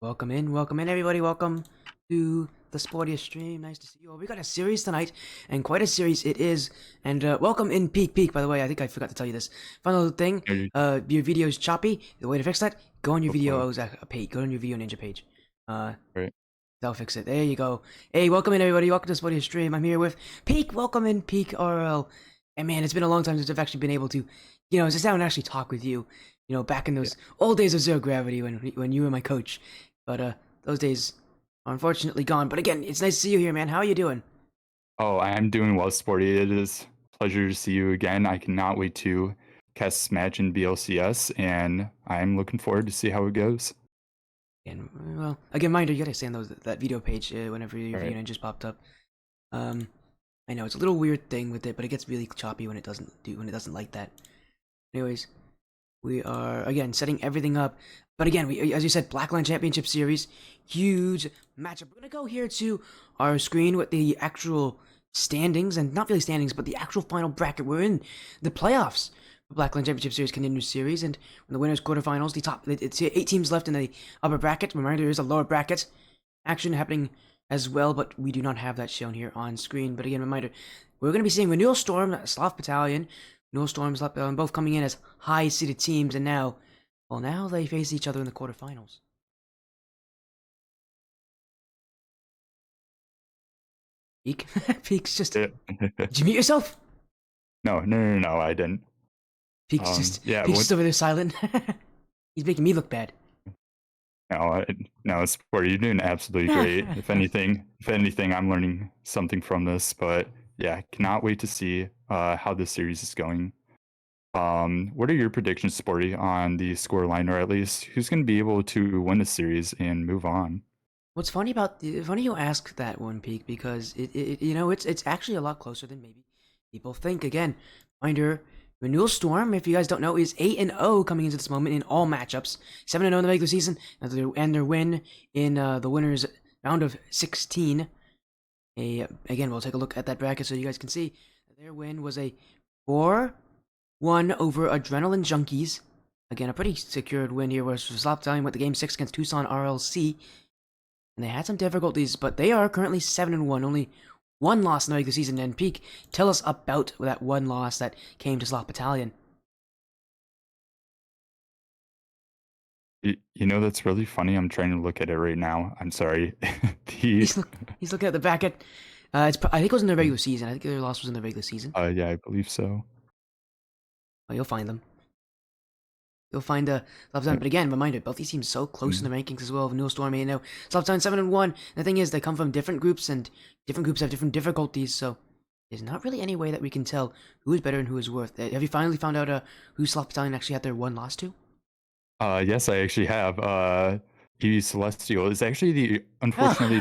Welcome in, everybody. Welcome to the sportiest stream. Nice to see you all. We got a series tonight, and quite a series it is. And welcome in, Peak. By the way, I think I forgot to tell you this. Final thing, Are you- your video is choppy. The way to fix that, go on your Hopefully. video page. Go on your video ninja page. Right. That'll fix it. There you go. Hey, welcome in, everybody. Welcome to the sportiest stream. I'm here with Peak. Welcome in, Peak RL. And man, it's been a long time since I've actually been able to, sit down and actually talk with you. Back in those old days of Zero Gravity when you were my coach. But those days are unfortunately gone. But again, it's nice to see you here, man. How are you doing? Oh, I'm doing well, Sporty. It is a pleasure to see you again. I cannot wait to cast this match in BLCS, and I'm looking forward to see how it goes. And well, again, reminder, you gotta stay on that video page whenever your Right. video just popped up. I know it's a little weird thing with it, but it gets really choppy when it doesn't like that. Anyways, we are again setting everything up. But again, as you said, Blackline Championship Series, huge matchup. We're gonna go here to our screen with the actual standings, and not really standings, but the actual final bracket. We're in the playoffs for Blackline Championship Series Contenders Series, and when the winners quarterfinals, it's 8 teams left in the upper bracket. Reminder, there is a lower bracket action happening as well, but we do not have that shown here on screen. But again, reminder, we're gonna be seeing Renewal Storm, Sloth Battalion, Renewal Storm, Sloth Battalion, both coming in as high-seeded teams, and now they face each other in the quarterfinals. Peak? Peak's just... Yeah. Did you mute yourself? No, I didn't. Peak's just what, over there silent. He's making me look bad. no, Sporty, you're doing absolutely great. If anything, I'm learning something from this. But yeah, cannot wait to see how this series is going. What are your predictions, Sporty, on the score line, or at least who's going to be able to win the series and move on? What's funny funny you ask that one, Peak, because it's actually a lot closer than maybe people think. Again, reminder, Renewal Storm, if you guys don't know, is 8-0 coming into this moment in all matchups. 7-0 in the regular season, and their win in the winners round of 16. Again, we'll take a look at that bracket so you guys can see their win was a 4-1 over Adrenaline Junkies. Again, a pretty secured win here, whereas Sloth Battalion went the game 6 against Tucson RLC. And they had some difficulties, but they are currently 7-1, only one loss in the regular season. And Peak, tell us about that one loss that came to Sloth Battalion. That's really funny. I'm trying to look at it right now. I'm sorry. He's looking at the bracket. I think it was in the regular season. I think their loss was in the regular season. Yeah, I believe so. Oh, you'll find them. You'll find Sloth Battalion. But again, reminder, both these teams so close in the rankings as well. Renewal Storm, Sloth Battalion 7-1. The thing is, they come from different groups, and different groups have different difficulties. So there's not really any way that we can tell who is better and who is worth. Have you finally found out who Sloth Battalion actually had their one loss to? Yes, I actually have. EV Celestial is actually unfortunately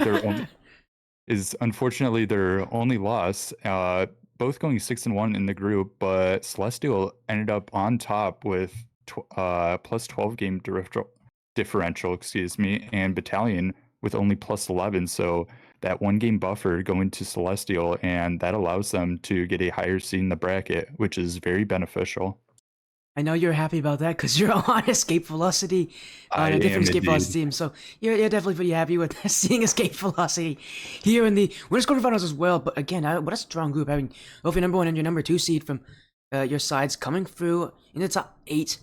their only loss. Both going 6-1 in the group, but Celestial ended up on top with plus 12 game differential, and Battalion with only plus 11. So that 1 game buffer going to Celestial, and that allows them to get a higher seed in the bracket, which is very beneficial. I know you're happy about that because you're on Escape Velocity, on a different Escape Velocity team. So you're definitely pretty happy with seeing Escape Velocity here in the winners quarterfinals as well. But again, what a strong group, having both your number 1 and your number 2 seed from your sides coming through in the top 8.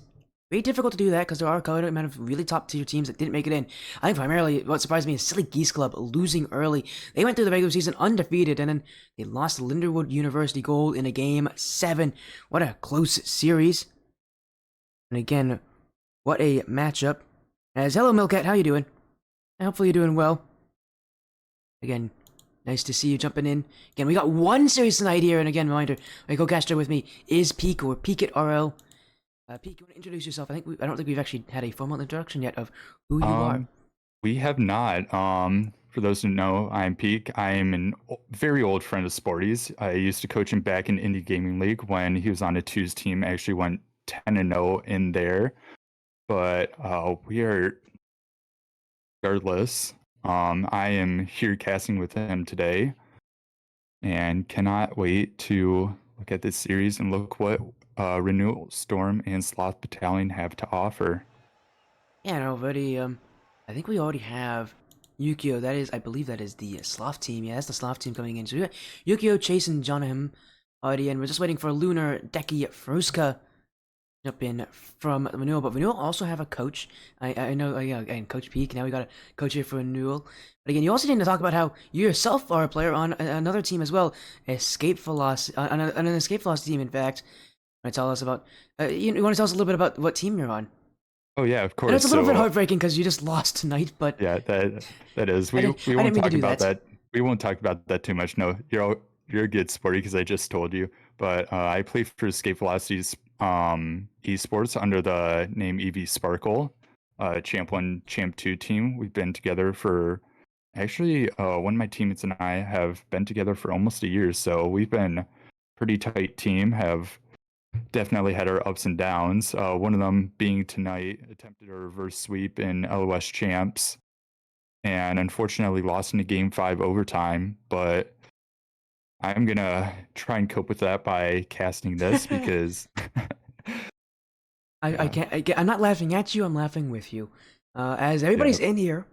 Very difficult to do that because there are quite a amount of really top tier teams that didn't make it in. I think primarily what surprised me is Silly Geese Club losing early. They went through the regular season undefeated, and then they lost to Linderwood University Gold in a game 7. What a close series. And again, what a matchup. As hello, Milkat, how you doing? Hopefully you're doing well. Again, nice to see you jumping in. Again, we got one series tonight here, and again, reminder, my co-caster with me is Peak, or Peak at RL. Peak, you want to introduce yourself? I don't think we've actually had a formal introduction yet of who you are. We have not. For those who know, I'm Peak. I am a very old friend of Sporty's. I used to coach him back in Indie Gaming League when he was on a 2's team. I actually went 10-0 in there, but we are, regardless, I am here casting with him today and cannot wait to look at this series and look what Renewal Storm and Sloth Battalion have to offer. Yeah, no, very I think we already have Yukio. That is, I believe that is the Sloth team. Yeah, that's the Sloth team coming in. So we got Yukio, Chase, and Jonahim already in. We're just waiting for Lunar, Deki, Fruska jump in from Renewal. But Renewal also have a coach. I know, yeah, and Coach Peak. Now we got a coach here for Renewal. But again, you also need to talk about how you yourself are a player on another team as well. Escape Velocity, on an Escape Velocity team, in fact. Want to tell us about, you want to tell us a little bit about what team you're on? Oh yeah, of course. And it's a little bit heartbreaking because you just lost tonight, but yeah, that is. I We didn't won't mean to talk do about that. that. We won't talk about that too much. No, you're a good sporty because I just told you. But I play for Escape Velocity's esports under the name EV Sparkle, Champ 1, Champ 2 team. We've been together for actually one of my teammates and I have been together for almost a year, so we've been pretty tight team. Have definitely had our ups and downs. One of them being tonight, attempted a reverse sweep in LOS champs, and unfortunately lost in a game 5 overtime. But I'm gonna try and cope with that by casting this because I yeah, can't. I'm not laughing at you. I'm laughing with you. As yeah. everybody's in here.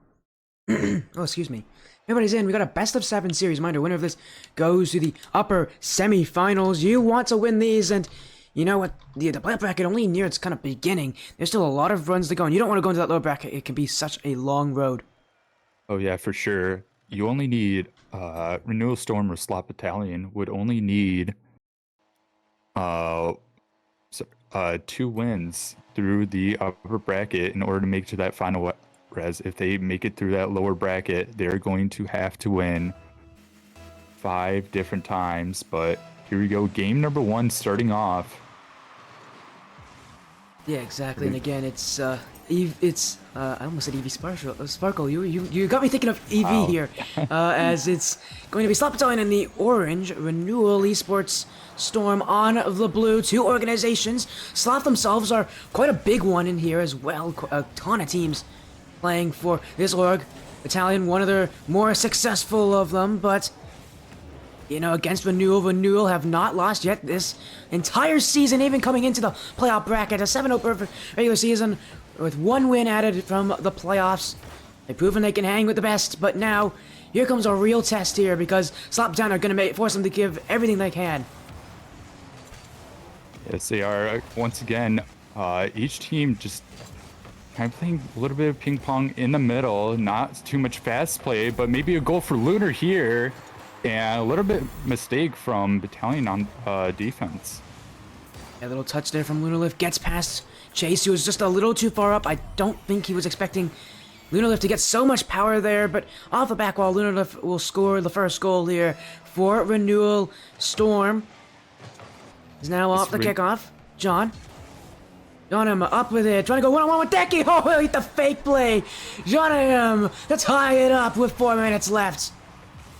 Oh, excuse me. Everybody's in. We got a best of 7 series. Reminder: winner of this goes to the upper semifinals. You want to win these, and you know what? The playoff bracket only near its kind of beginning. There's still a lot of runs to go, and you don't want to go into that lower bracket. It can be such a long road. Oh yeah, for sure. You only need Renewal Storm or Sloth Battalion would only need uh 2 wins through the upper bracket in order to make to that final res. If they make it through that lower bracket, they're going to have to win 5 different times. But here we go, game number 1 starting off. Yeah, exactly. And again, it's I almost said EV Sparkle. Sparkle. You got me thinking of EV Wow. here, as it's going to be Sloth Battalion in the orange, Renewal Esports Storm on the blue. 2 organizations. Sloth themselves are quite a big one in here as well. A ton of teams playing for this org. Battalion, one of the more successful of them, but you know, against Renewal have not lost yet this entire season, even coming into the playoff bracket. A 7-0 perfect regular season with 1 win added from the playoffs. They've proven they can hang with the best, but now here comes a real test here because Slopdown are going to force them to give everything they can. Yes, they are. Once again, each team just kind of playing a little bit of ping pong in the middle. Not too much fast play, but maybe a goal for Lunar here. And a little bit mistake from Battalion on defense. A little touch there from Lunarlift. Gets past Chase, who was just a little too far up. I don't think he was expecting Lunarlift to get so much power there, but off the back wall, Lunarlift will score the first goal here for Renewal. Storm is now off the kickoff. John, I'm up with it. Trying to go one-on-one with Deki. Oh, he'll eat the fake play. John, to tie it up with 4 minutes left.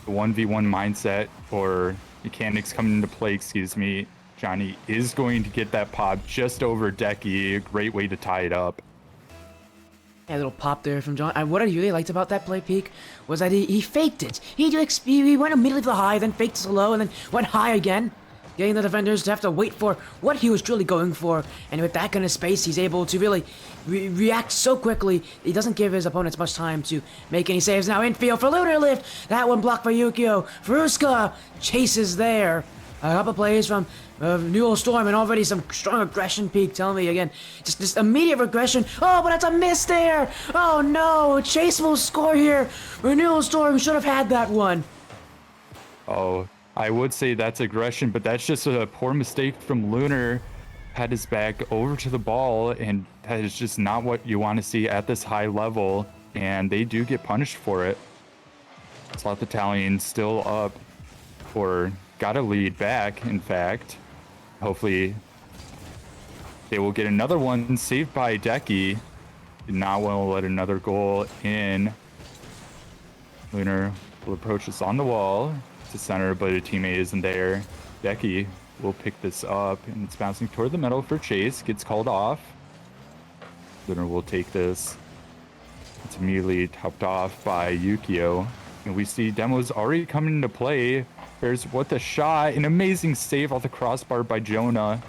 The 1v1 mindset or mechanics coming into play, excuse me. Johnny is going to get that pop just over Deki. A great way to tie it up. Yeah, a little pop there from John. What I really liked about that play, Peak, was that he faked it. He went immediately for the high, then faked it low, and then went high again, getting the defenders to have to wait for what he was truly going for. And with that kind of space, he's able to really react so quickly. He doesn't give his opponents much time to make any saves. Now infield for Lunarlift. That one blocked by Yukio. Fruska chases there. A couple plays from Renewal Storm and already some strong aggression. Peak, tell me again. Just immediate regression. Oh, but that's a miss there. Oh no, Chase will score here. Renewal Storm should have had that one. Oh, I would say that's aggression, but that's just a poor mistake from Lunar. Had his back over to the ball, and that is just not what you want to see at this high level, and they do get punished for it. Sloth Battalion still up, or got a lead back, in fact. Hopefully they will get another one saved by Deki. Did not want to let another goal in. Lunar will approach this on the wall to center, but a teammate isn't there. Deki will pick this up, and it's bouncing toward the middle for Chase. Gets called off. Lunar will take this. It's immediately topped off by Yukio. And we see demos already coming into play. There's what the shot. An amazing save off the crossbar by Jonah.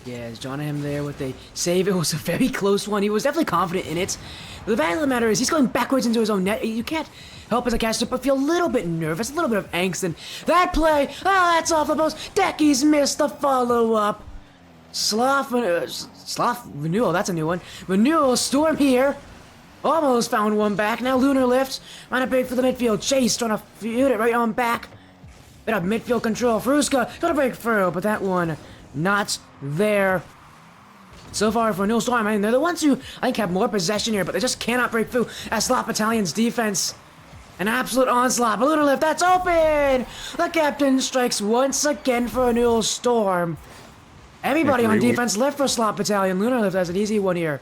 Yeah, it's John and him there with a save. It was a very close one. He was definitely confident in it. But the fact of the matter is, he's going backwards into his own net. You can't help as a caster but feel a little bit nervous, a little bit of angst. And that play, oh, that's off the post. Decky's missed the follow-up. Sloth Renewal, that's a new one. Renewal, Storm here. Almost found one back. Now Lunar lifts. On a bait for the midfield. Chase trying to feud it right on back. Bit of midfield control. Fruska gonna break through, but that one not there. So far for Renewal Storm, I mean, they're the ones who I think have more possession here, but they just cannot break through as Sloth Battalion's defense. An absolute onslaught. But Lunar lift, that's open! The captain strikes once again for Renewal Storm. Everybody on defense left for Sloth Battalion. Lunar lift has an easy one here.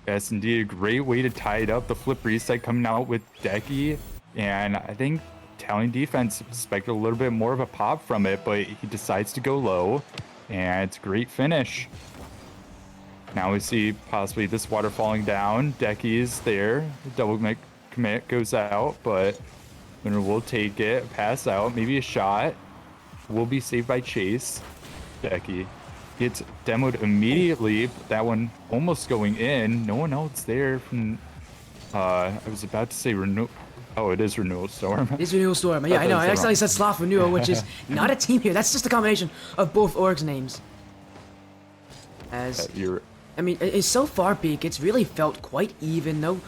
Yes, indeed. A great way to tie it up. The flip reset coming out with Decky. And I think Battalion defense expected a little bit more of a pop from it, but he decides to go low. And it's a great finish. Now we see possibly this water falling down. Decky's there. The double commit goes out, but Lunar will take it. Pass out. Maybe a shot. Will be saved by Chase. Decky gets demoed immediately. That one almost going in. No one else there from I was about to say Renewal. Oh, it is Renewal Storm. It's Renewal Storm. Yeah, I know. I accidentally said Sloth Renewal, which is not a team here. That's just a combination of both orgs' names. As I mean, it's so far, Peak. It's really felt quite even. No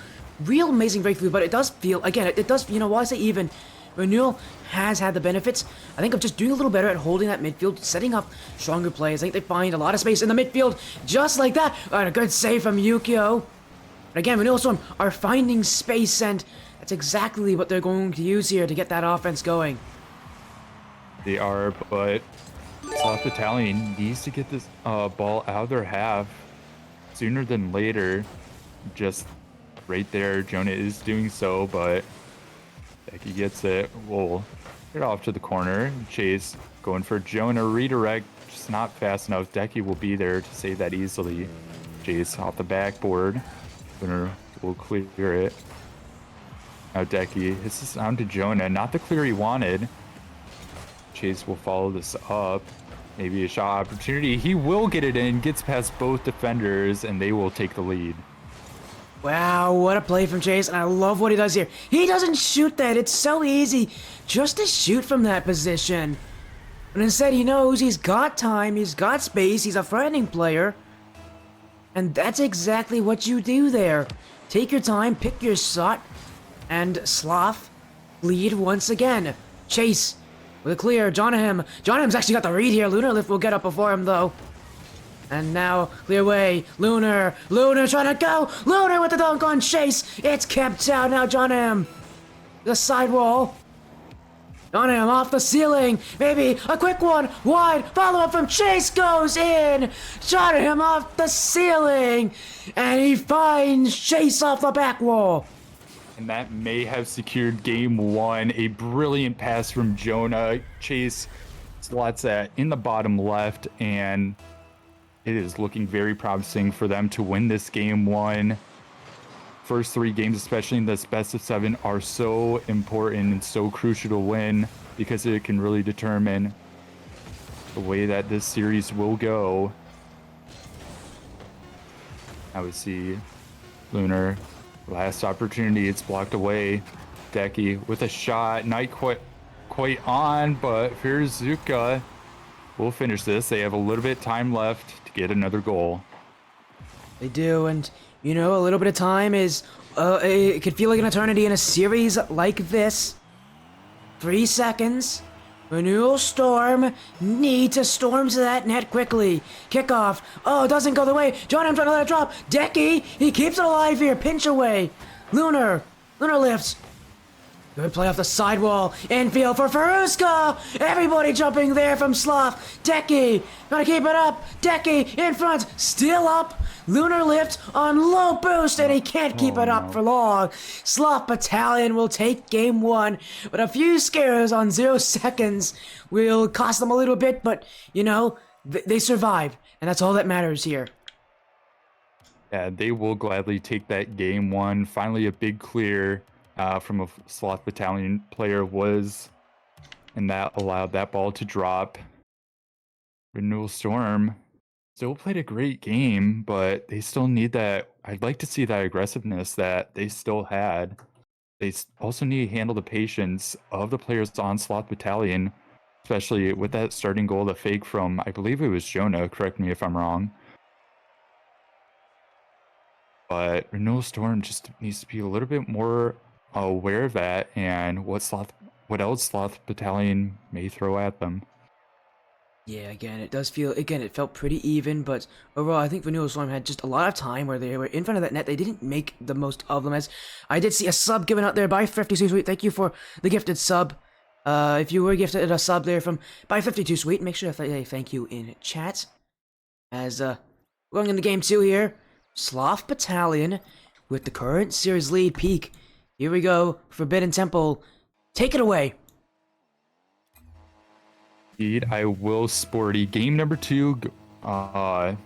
real amazing breakthrough, but it does feel, again, it does, you know, while I say even, Renewal has had the benefits, I think, of just doing a little better at holding that midfield, setting up stronger plays. I think they find a lot of space in the midfield, just like that. And a good save from Yukio. But again, Renewal Storm are finding space, and that's exactly what they're going to use here to get that offense going. They are, but Sloth Battalion needs to get this ball out of their half sooner than later. Just right there, Jonah is doing so, but Becky gets it. We'll get off to the corner. Chase going for Jonah. Redirect, just not fast enough. Decky will be there to save that easily. Chase off the backboard. Winner will clear it. Now Decky hits this down to Jonah. Not the clear he wanted. Chase will follow this up. Maybe a shot opportunity. He will get it in. Gets past both defenders, and they will take the lead. Wow, what a play from Chase, and I love what he does here. He doesn't shoot that. It's so easy just to shoot from that position. But instead, he knows he's got time, he's got space, he's a frightening player. And that's exactly what you do there. Take your time, pick your shot, and Sloth lead once again. Chase with a clear. Johnham's actually got the read here. Lunar Lift will get up before him, though. And now, clear way. Lunar trying to go. Lunar with the dunk on Chase. It's kept out now, Johnham. The sidewall. Johnham off the ceiling. Maybe a quick one. Wide. Follow-up from Chase goes in. Johnham off the ceiling. And he finds Chase off the back wall. And that may have secured game one. A brilliant pass from Jonah. Chase slots that in the bottom left, and it is looking very promising for them to win this game one. First three games, especially in this best of 7, are so important and so crucial to win because it can really determine the way that this series will go. Now we see Lunar. Last opportunity, it's blocked away. Decky with a shot, not quite on, but Zuka will finish this. They have a little bit of time left to get another goal. They do, and you know, a little bit of time is, it could feel like an eternity in a series like this. 3 seconds. Renewal Storm need to storm to that net quickly. Kickoff. Oh, it doesn't go the way. Johnham trying to let it drop. Decky, he keeps it alive here. Pinch away. Lunar lifts. Good play off the sidewall. Infield for Faruska. Everybody jumping there from Sloth. Decky, gotta keep it up. Decky in front, still up. Lunar lift on low boost, and he can't keep it up for long. Sloth Battalion will take game one, but a few scares on 0 seconds will cost them a little bit, but, you know, they survive, and that's all that matters here. Yeah, they will gladly take that game one. Finally, a big clear from a Sloth Battalion player and that allowed that ball to drop. Renewal Storm still played a great game, but they still need that. I'd like to see that aggressiveness that they still had. They also need to handle the patience of the players on Sloth Battalion, especially with that starting goal, the fake from, I believe it was Jonah, correct me if I'm wrong. But Renewal Storm just needs to be a little bit more aware of that and what else Sloth Battalion may throw at them. Yeah, again, it felt pretty even, but overall, I think Renewal Storm had just a lot of time where they were in front of that net. They didn't make the most of them, as I did see a sub given out there by 52 Sweet. Thank you for the gifted sub. If you were gifted a sub there from by 52 Sweet, make sure to say thank you in chat. As, going into game 2 here, Sloth Battalion with the current series lead peak. Here we go, Forbidden Temple. Take it away. Indeed, I will, Sporty. Game number 2. Have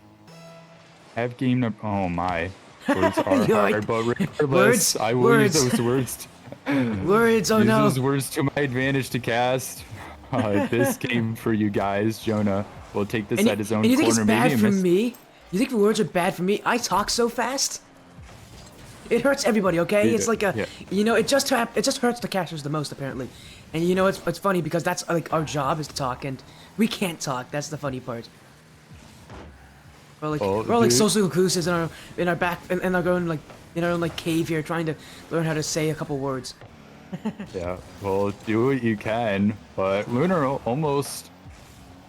game number. Oh my. Words are hard, but regardless, I will use those words. Words, oh no. Use those words to my advantage to cast. This game for you guys. Jonah will take this at his own corner. And you think it's bad for me? You think the words are bad for me? I talk so fast. It hurts everybody, okay? It's like a, you know, it just hurts the casters the most, apparently. And you know, it's funny because that's like our job is to talk, and we can't talk. That's the funny part. We're like social recluses in our back in our own like cave here, trying to learn how to say a couple words. Yeah, well, do what you can, but Lunar almost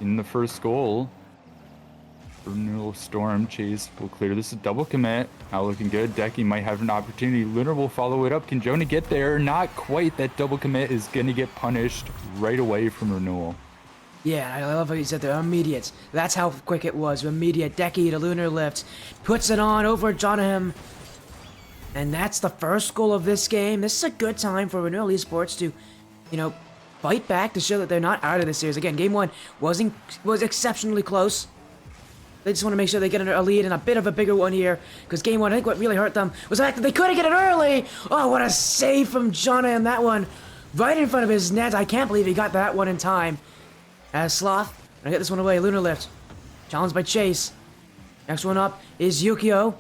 in the first goal. Renewal Storm chase will clear. This is double commit. Now looking good. Decky might have an opportunity. Lunar will follow it up. Can Jonah get there? Not quite. That double commit is going to get punished right away from Renewal. Yeah, I love what you said there. Immediate. That's how quick it was. Immediate. Decky to Lunar lift. Puts it on over Jonahim. And that's the first goal of this game. This is a good time for Renewal Esports to, you know, fight back to show that they're not out of this series. Again, game 1 was exceptionally close. They just want to make sure they get a lead and a bit of a bigger one here. Because game 1, I think what really hurt them was the fact that they couldn't get it early. Oh, what a save from Jonah in that one. Right in front of his net. I can't believe he got that one in time. As Sloth, gonna get this one away. Lunar lift. Challenged by Chase. Next one up is Yukio.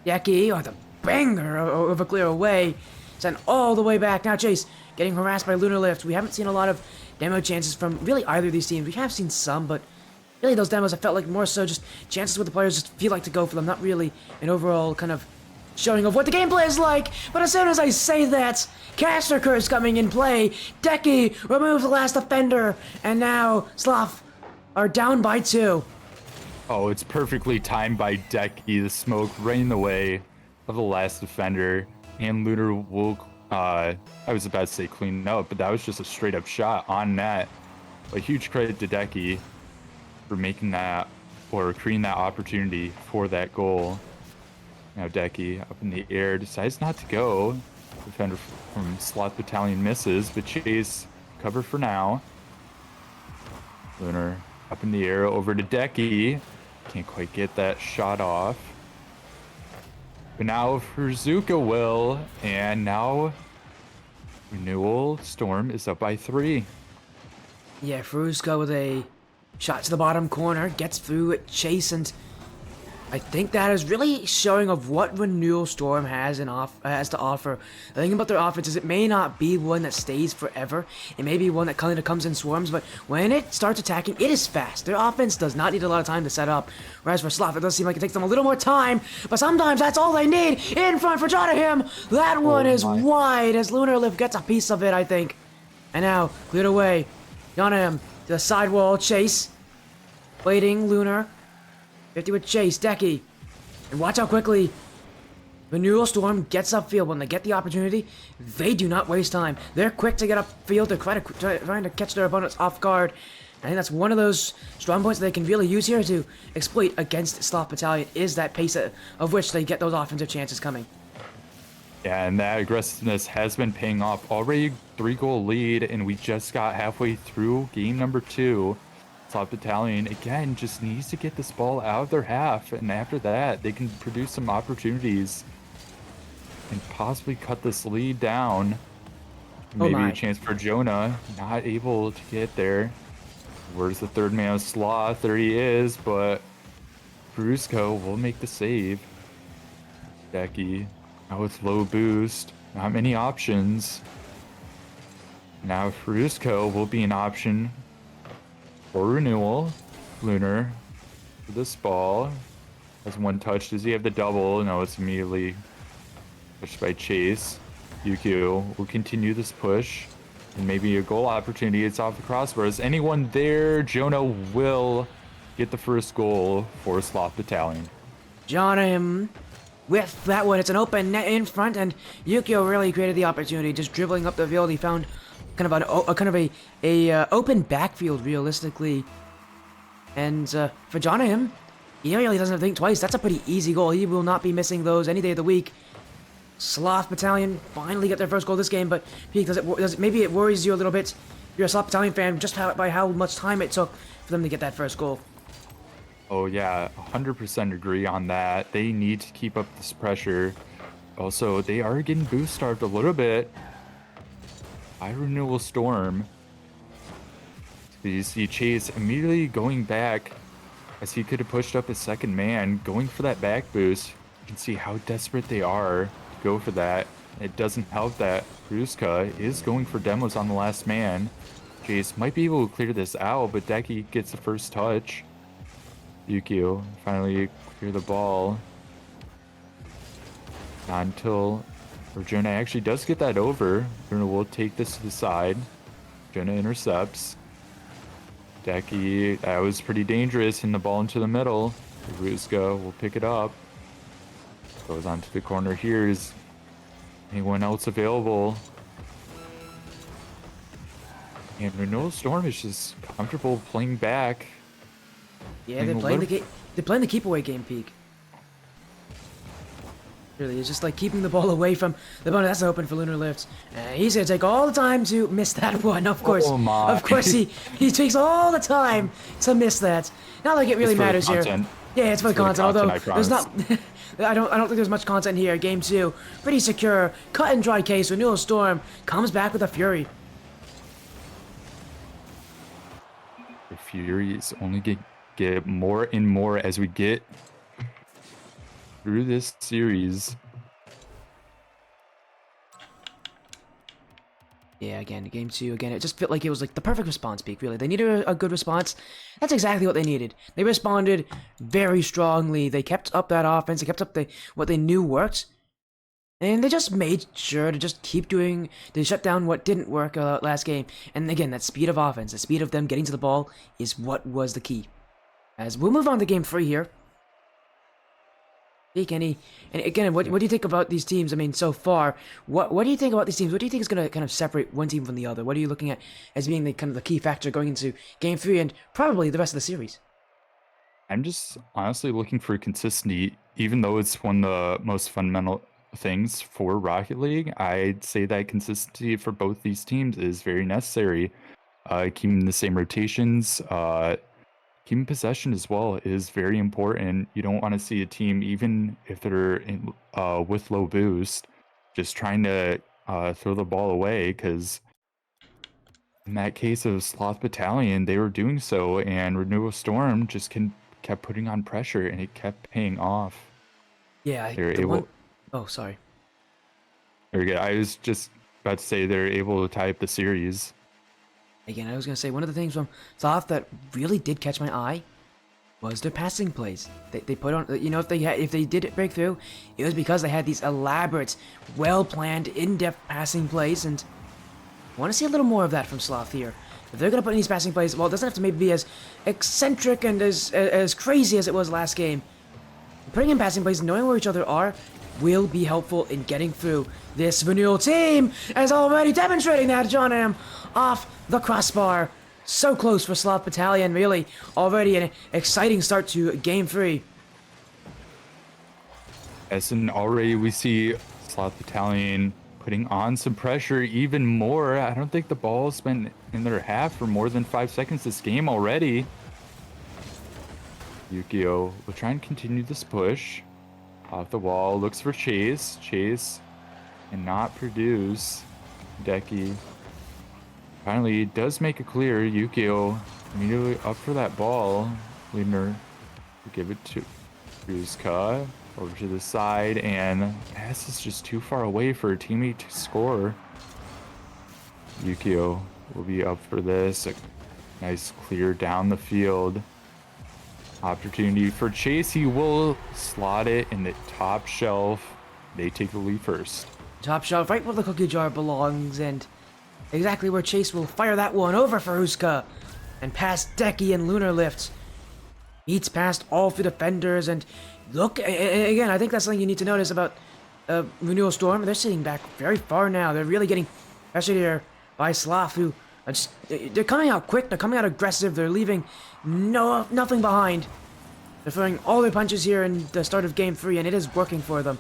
Decky, oh, the banger of a clear away. Sent all the way back. Now Chase getting harassed by Lunar lift. We haven't seen a lot of demo chances from really either of these teams. We have seen some, but really, those demos, I felt like more so just chances where the players just feel like to go for them, not really an overall kind of showing of what the gameplay is like. But as soon as I say that, Caster Curse coming in play, Decky removes the last defender, and now Sloth are down by 2. Oh, it's perfectly timed by Decky. The smoke right in the way of the last defender, and Lunar will, I was about to say clean up, but that was just a straight up shot on net. A huge credit to Decky for making that or creating that opportunity for that goal. Now Decky up in the air decides not to go. Defender from Sloth Battalion misses, but Chase cover for now. Lunar up in the air over to Decky. Can't quite get that shot off. But now Fruzuka will, and now Renewal Storm is up by 3. Yeah, Fruzuka with a shot to the bottom corner, gets through it, Chase, and I think that is really showing of what Renewal Storm has to offer. The thing about their offense is it may not be one that stays forever. It may be one that kind of comes in swarms, but when it starts attacking, it is fast. Their offense does not need a lot of time to set up. Whereas for Sloth, it does seem like it takes them a little more time, but sometimes that's all they need. In front for Jonahim. That one is wide as Lunar Lift gets a piece of it, I think. And now, cleared away. Jonahim to the sidewall, Chase. Waiting, Lunar. 50 with Chase, Decky. And watch how quickly Renewal Storm gets upfield. When they get the opportunity, they do not waste time. They're quick to get upfield. They're trying to catch their opponents off guard. I think that's one of those strong points that they can really use here to exploit against Sloth Battalion, is that pace of which they get those offensive chances coming. Yeah, and that aggressiveness has been paying off. Already 3-goal lead, and we just got halfway through game number 2. Sloth Battalion, again, just needs to get this ball out of their half, and after that, they can produce some opportunities and possibly cut this lead down. Maybe a chance for Jonah, not able to get there. Where's the third man of Sloth? There he is, but Brusco will make the save. Decky, now with low boost, not many options. Now Brusco will be an option for Renewal. Lunar for this ball. Has one touch. Does he have the double? No, it's immediately pushed by Chase. Yukio will continue this push. And maybe a goal opportunity. It's off the crossbars. Anyone there? Jonah will get the first goal for Sloth Battalion. Jonah with that one. It's an open net in front, and Yukio really created the opportunity. Just dribbling up the field, he found kind of a open backfield realistically. And for Jonah, he really doesn't have to think twice. That's a pretty easy goal. He will not be missing those any day of the week. Sloth Battalion finally get their first goal this game, but Peak, maybe it worries you a little bit. If you're a Sloth Battalion fan, just by how much time it took for them to get that first goal. Oh yeah, 100% agree on that. They need to keep up this pressure. Also, they are getting boost starved a little bit by Renewal Storm. So you see Chase immediately going back as he could have pushed up his second man, going for that back boost. You can see how desperate they are to go for that. It doesn't help that Ruska is going for demos on the last man. Chase might be able to clear this out, but Decky gets the first touch. Yukio finally clear the ball. Not until Jonah actually does get that over. Jonah will take this to the side. Jonah intercepts. Decky, that was pretty dangerous, in the ball into the middle. Ruska will pick it up. Goes onto the corner here. Is anyone else available? And Renewal Storm is just comfortable playing back. Yeah, they're playing the game. They're playing the keep away game, Peak. Really, it's just like keeping the ball away from the ball. That's open for Lunar Lifts. He's gonna take all the time to miss that one. Of course, of course, he takes all the time to miss that. Not like it really matters here. Yeah, it's for the content. Although there's not, I don't think there's much content here. Game 2, pretty secure, cut and dry case. Renewal Storm comes back with a fury. The furies only get more and more as we get through this series. Yeah, again, game 2, again, it just felt like it was like the perfect response, Peak, really. They needed a good response. That's exactly what they needed. They responded very strongly. They kept up that offense. They kept up what they knew worked. And they just made sure to just keep doing, they shut down what didn't work last game. And again, that speed of offense, the speed of them getting to the ball is what was the key. As we'll move on to game 3 here. And again, what do you think about these teams? I mean, so far, what do you think about these teams? What do you think is going to kind of separate one team from the other? What are you looking at as being the kind of the key factor going into game 3 and probably the rest of the series? I'm just honestly looking for consistency, even though it's one of the most fundamental things for Rocket League. I'd say that consistency for both these teams is very necessary. Keeping the same rotations, keeping possession as well is very important. You don't want to see a team, even if they're with low boost, just trying to throw the ball away, because in that case of Sloth Battalion, they were doing so, and Renewal Storm just kept putting on pressure, and it kept paying off. Yeah, oh, sorry. Very good. I was just about to say they're able to tie up the series. Again, I was going to say, one of the things from Sloth that really did catch my eye was their passing plays. They put on, you know, if they did break through, it was because they had these elaborate, well-planned, in-depth passing plays, and I want to see a little more of that from Sloth here. If they're going to put in these passing plays, well, it doesn't have to maybe be as eccentric and as crazy as it was last game. Putting in passing plays, knowing where each other are, will be helpful in getting through. This Renewal team is already demonstrating that. John M. off the crossbar. So close for Sloth Battalion, really. Already an exciting start to Game 3. As in already we see Sloth Battalion putting on some pressure even more. I don't think the ball's been in their half for more than 5 seconds this game already. Yukio will try and continue this push. Off the wall, looks for Chase. Chase cannot produce. Decky finally does make it clear. Yukio immediately up for that ball. Leaner give it to Ruska over to the side, and pass is just too far away for a teammate to score. Yukio will be up for this. A nice clear down the field. Opportunity for Chase. He will slot it in the top shelf. They take the lead first. Top shelf, right where the cookie jar belongs, and exactly where Chase will fire that one over for Ruska. And past Decky and Lunar Lift. Eats past all the defenders, and look, again, I think that's something you need to notice about Renewal Storm. They're sitting back very far now. They're really getting pressured here by Sloth, who they're coming out quick, they're coming out aggressive, they're leaving nothing behind. They're throwing all their punches here in the start of Game 3, and it is working for them.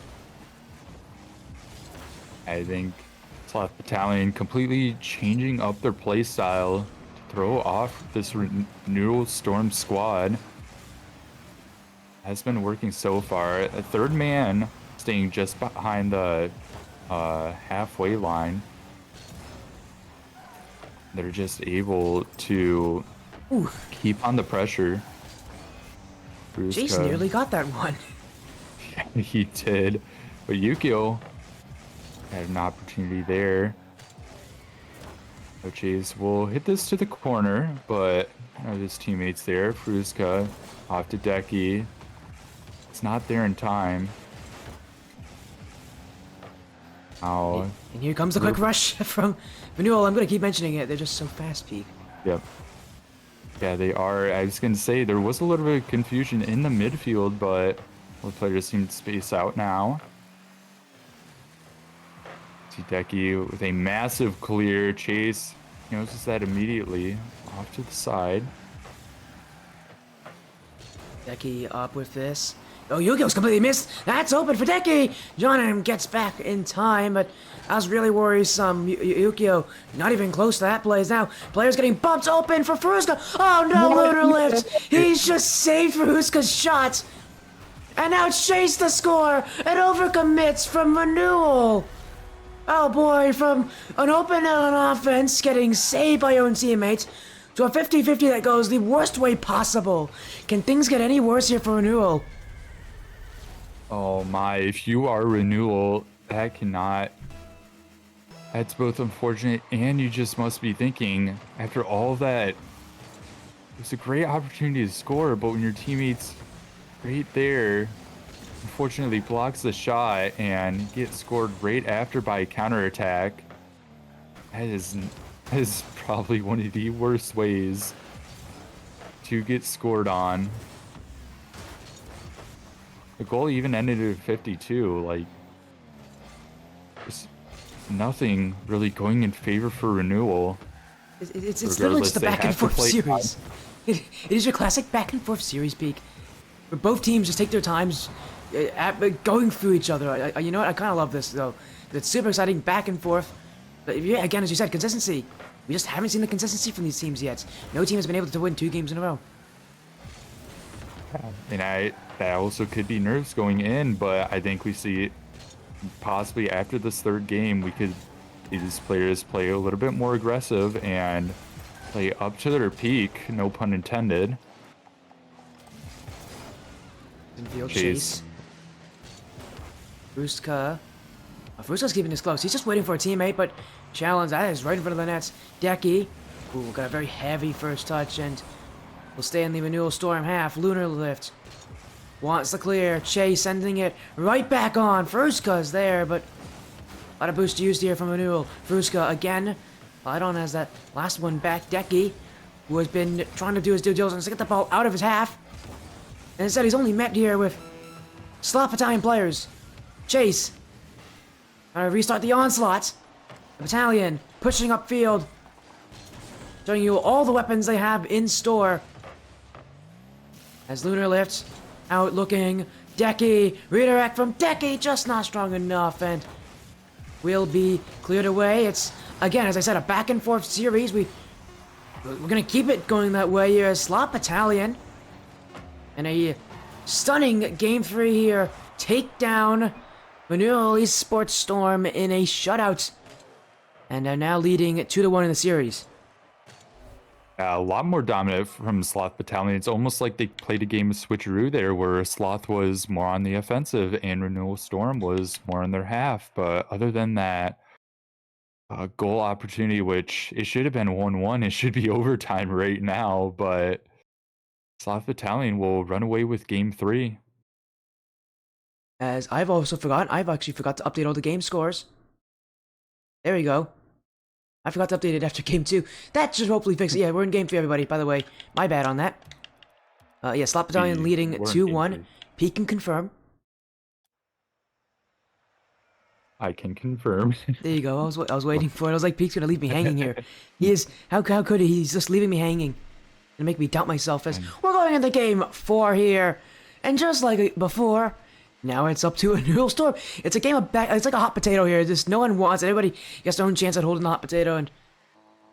I think Sloth Battalion completely changing up their play style to throw off this Renewal Storm squad. Has been working so far. A third man staying just behind the halfway line. They're just able to keep on the pressure. Chase nearly got that one. Yeah, he did. But Yukio had an opportunity there. So Chase will hit this to the corner, but his teammates there. Fruska off to Decky. It's not there in time. And here comes the quick rush from Renewal. I'm going to keep mentioning it. They're just so fast, Pete. Yep. Yeah, they are. I was going to say, there was a little bit of confusion in the midfield, but the players seem to space out now. Decky with a massive clear. Chase notices that immediately. Off to the side. Decky up with this. Oh, Yukio's completely missed. That's open for Decky. Johnham gets back in time, but that was really worrisome. Yukio not even close to that plays now. Players getting bumped open for Fruska. Oh no, Lunar Lift. He's just saved Fruska's shot. And now Chase the score. It overcommits from Renewal. Oh boy, from an open on offense getting saved by your own teammates to a 50-50 that goes the worst way possible. Can things get any worse here for Renewal? Oh my, if you are Renewal, that cannot... That's both unfortunate, and you just must be thinking, after all that, it's a great opportunity to score, but when your teammate's right there, unfortunately blocks the shot and gets scored right after by a counterattack, that is probably one of the worst ways to get scored on. The goal even ended at 52. Like, there's nothing really going in favor for Renewal. It's literally just a back and forth series. It is your classic back and forth series, Peak. Where both teams just take their times going through each other. You know what? I kind of love this though. It's super exciting back and forth. But yeah, again, as you said, consistency. We just haven't seen the consistency from these teams yet. No team has been able to win 2 games in a row. And that also could be nerves going in, but I think we see possibly after this third game, we could see these players play a little bit more aggressive and play up to their peak, no pun intended. Chase. Fruska. Fruska's keeping this close. He's just waiting for a teammate, but challenge, that is right in front of the nets. Decky, who got a very heavy first touch and will stay in the Renewal Storm half. Lunar Lift wants the clear. Chase sending it right back on. Fruska's there, but a lot of boost used here from Renewal. Fruska again. Lidon has that last one back. Decky, who has been trying to do his due diligence to get the ball out of his half. And instead, he's only met here with Sloth Battalion players. Chase. Trying to restart the onslaught. The Battalion pushing upfield. Showing you all the weapons they have in store. As Lunar lifts out looking. Decky. Redirect from Decky. Just not strong enough. And will be cleared away. It's, again, as I said, a back and forth series. We're going to keep it going that way here. Sloth Battalion. And a stunning Game 3 here. Take down Renewal Esports Storm in a shutout. And are now leading 2-1 in the series. Yeah, a lot more dominant from Sloth Battalion. It's almost like they played a game of switcheroo there, where Sloth was more on the offensive and Renewal Storm was more on their half. But other than that, goal opportunity, which it should have been 1-1. It should be overtime right now, but Sloth Battalion will run away with game 3. As I've actually forgot to update all the game scores. There we go. I forgot to update it after game 2. That should hopefully fix it. Yeah, we're in game 3, everybody, by the way. My bad on that. Yeah, Sloth Battalion leading 2-1. Pete can confirm. I can confirm. There you go. I was waiting for it. I was like, Pete's gonna leave me hanging here. He is. How could he? He's just leaving me hanging. Gonna make me doubt myself as we're going into game 4 here. And just like before, now it's up to a Renewal Storm. It's a game of it's like a hot potato here. Just no one wants it. Everybody gets their own chance at holding the hot potato. And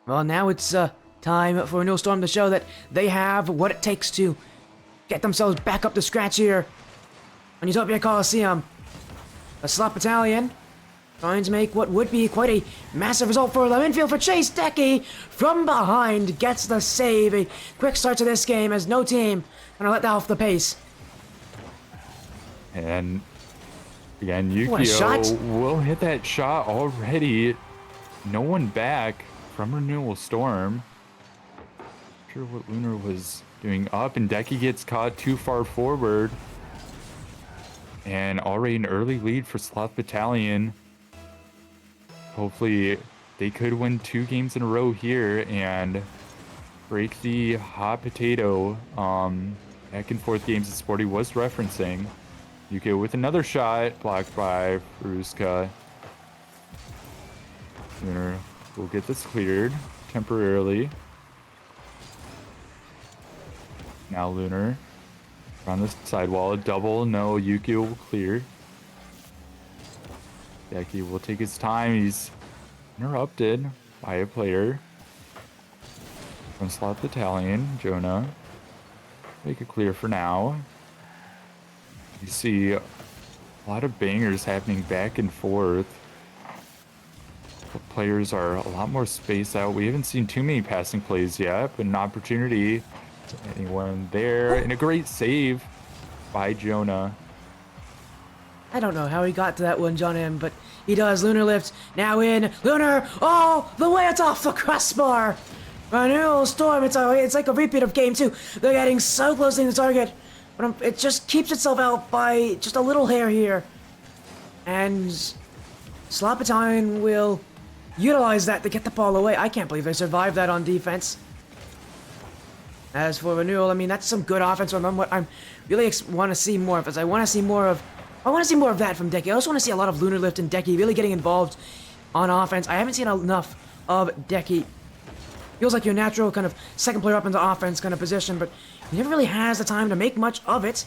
well, now it's time for Renewal Storm to show that they have what it takes to get themselves back up to scratch here on Utopia Coliseum. A Sloth Battalion trying to make what would be quite a massive result for them. Infield for Chase Decky from behind gets the save. A quick start to this game as no team gonna let that off the pace. And again, Yukio will hit that shot already. No one back from Renewal Storm. Not sure what Lunar was doing up, and Decky gets caught too far forward. And already an early lead for Sloth Battalion. Hopefully they could win 2 games in a row here and break the hot potato back and forth games that Sporty was referencing. Yukio with another shot, blocked by Ruska. Lunar will get this cleared temporarily. Now Lunar on the sidewall, a double, no, Yukio will clear. Decky will take his time. He's interrupted by a player from Sloth Battalion, Jonah. Make it clear for now. You see a lot of bangers happening back and forth. The players are a lot more spaced out. We haven't seen too many passing plays yet, but an opportunity. Anyone there, and a great save by Jonah. I don't know how he got to that one, John M, but he does. Lunar lift, now in. Lunar, oh, the way it's off the crossbar. Renewal Storm, it's like a repeat of game 2. They're getting so close to the target, but it just keeps itself out by just a little hair here. And Sloth Battalion will utilize that to get the ball away. I can't believe they survived that on defense. As for Renewal, I mean, that's some good offense from them. What I'm really want to see more of is I want to see more of that from Decky. I also want to see a lot of Lunar Lift and Decky really getting involved on offense. I haven't seen enough of Decky. Feels like your natural kind of second player up into offense kind of position, but he never really has the time to make much of it.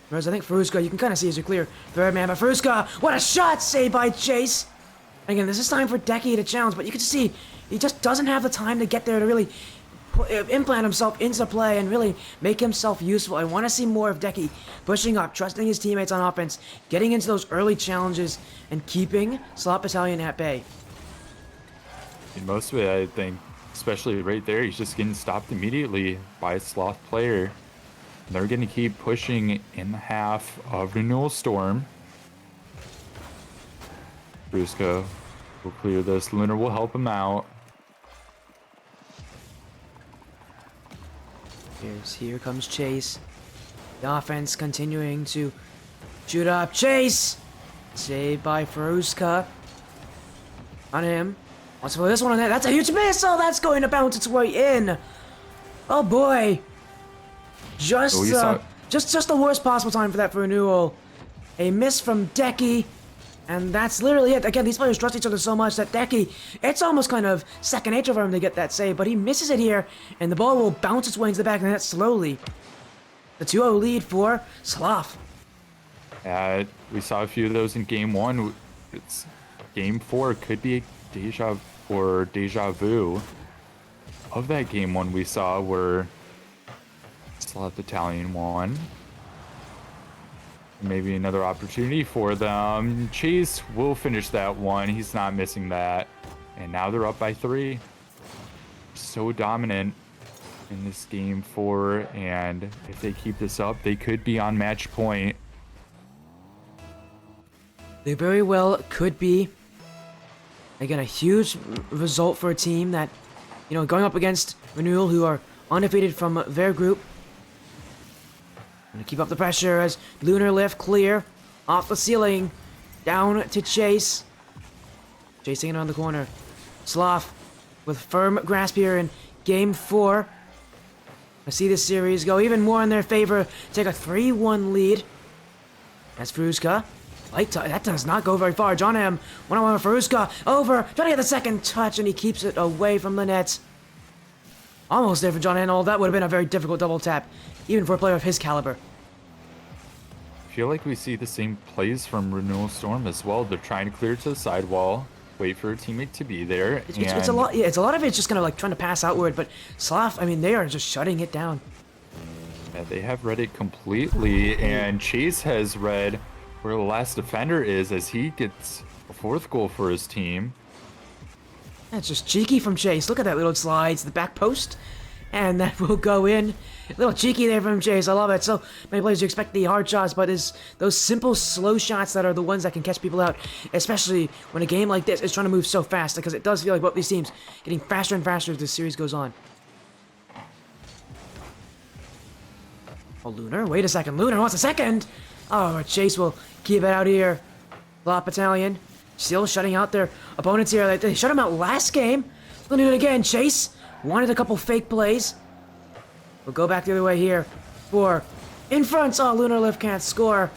Whereas I think Fruska, you can kind of see as a clear third man, but Fruska, what a shot saved by Chase. Again, this is time for Decky to challenge, but you can see he just doesn't have the time to get there to really implant himself into play and really make himself useful. I want to see more of Decky pushing up, trusting his teammates on offense, getting into those early challenges, and keeping Sloth Battalion at bay. And most of it, I think, especially right there, he's just getting stopped immediately by a Sloth player. And they're going to keep pushing in the half of Renewal Storm. Bruska will clear this. Lunar will help him out. Here comes Chase. The offense continuing to shoot up. Chase! Saved by Fruska. On him. Wants to put this one on there. That's a huge missile! That's going to bounce its way in. Oh boy. Just the worst possible time for that for Renewal. A miss from Decky. And that's literally it. Again, these players trust each other so much that Decky, it's almost kind of second nature for him to get that save, but he misses it here, and the ball will bounce its way into the back of the net slowly. The 2-0 lead for Sloth. We saw a few of those in game 1. It's game 4 could be a deja vu of that game 1 we saw where Sloth Battalion won. Maybe another opportunity for them. Chase will finish that one. He's not missing that. And now they're up by 3. so dominant in this game 4, and if they keep this up, they could be on match point. They very well could be. Again, a huge result for a team that, you know, going up against Renewal, who are undefeated from their group. Gonna keep up the pressure as Lunar Lift clear off the ceiling, down to Chase. Chasing it on the corner. Sloth with firm grasp here in game 4. I see this series go even more in their favor. Take a 3-1 lead. That's Fruska. That does not go very far. John M. 1-on-1 with Fruska. Over. Trying to get the second touch, and he keeps it away from the net. Almost there for John M. That would have been a very difficult double tap, even for a player of his caliber. I feel like we see the same plays from Renewal Storm as well. They're trying to clear to the sidewall, wait for a teammate to be there. It's a lot. Yeah, it's a lot of it's just kind of like trying to pass outward. But Sloth, I mean, they are just shutting it down. Yeah, they have read it completely, and Chase has read where the last defender is as he gets a 4th goal for his team. That's just cheeky from Chase. Look at that little slide to the back post. And that will go in. A little cheeky there from Chase. I love it. So many players, you expect the hard shots, but it's those simple, slow shots that are the ones that can catch people out, especially when a game like this is trying to move so fast, because it does feel like both these teams getting faster and faster as the series goes on. Oh, Lunar. Wait a second. Lunar wants a second. Oh, Chase will keep it out here. Sloth Battalion still shutting out their opponents here. They shut them out last game. They'll do it again. Chase wanted a couple fake plays. We'll go back the other way here for in front. Oh, Lunar Lift can't score.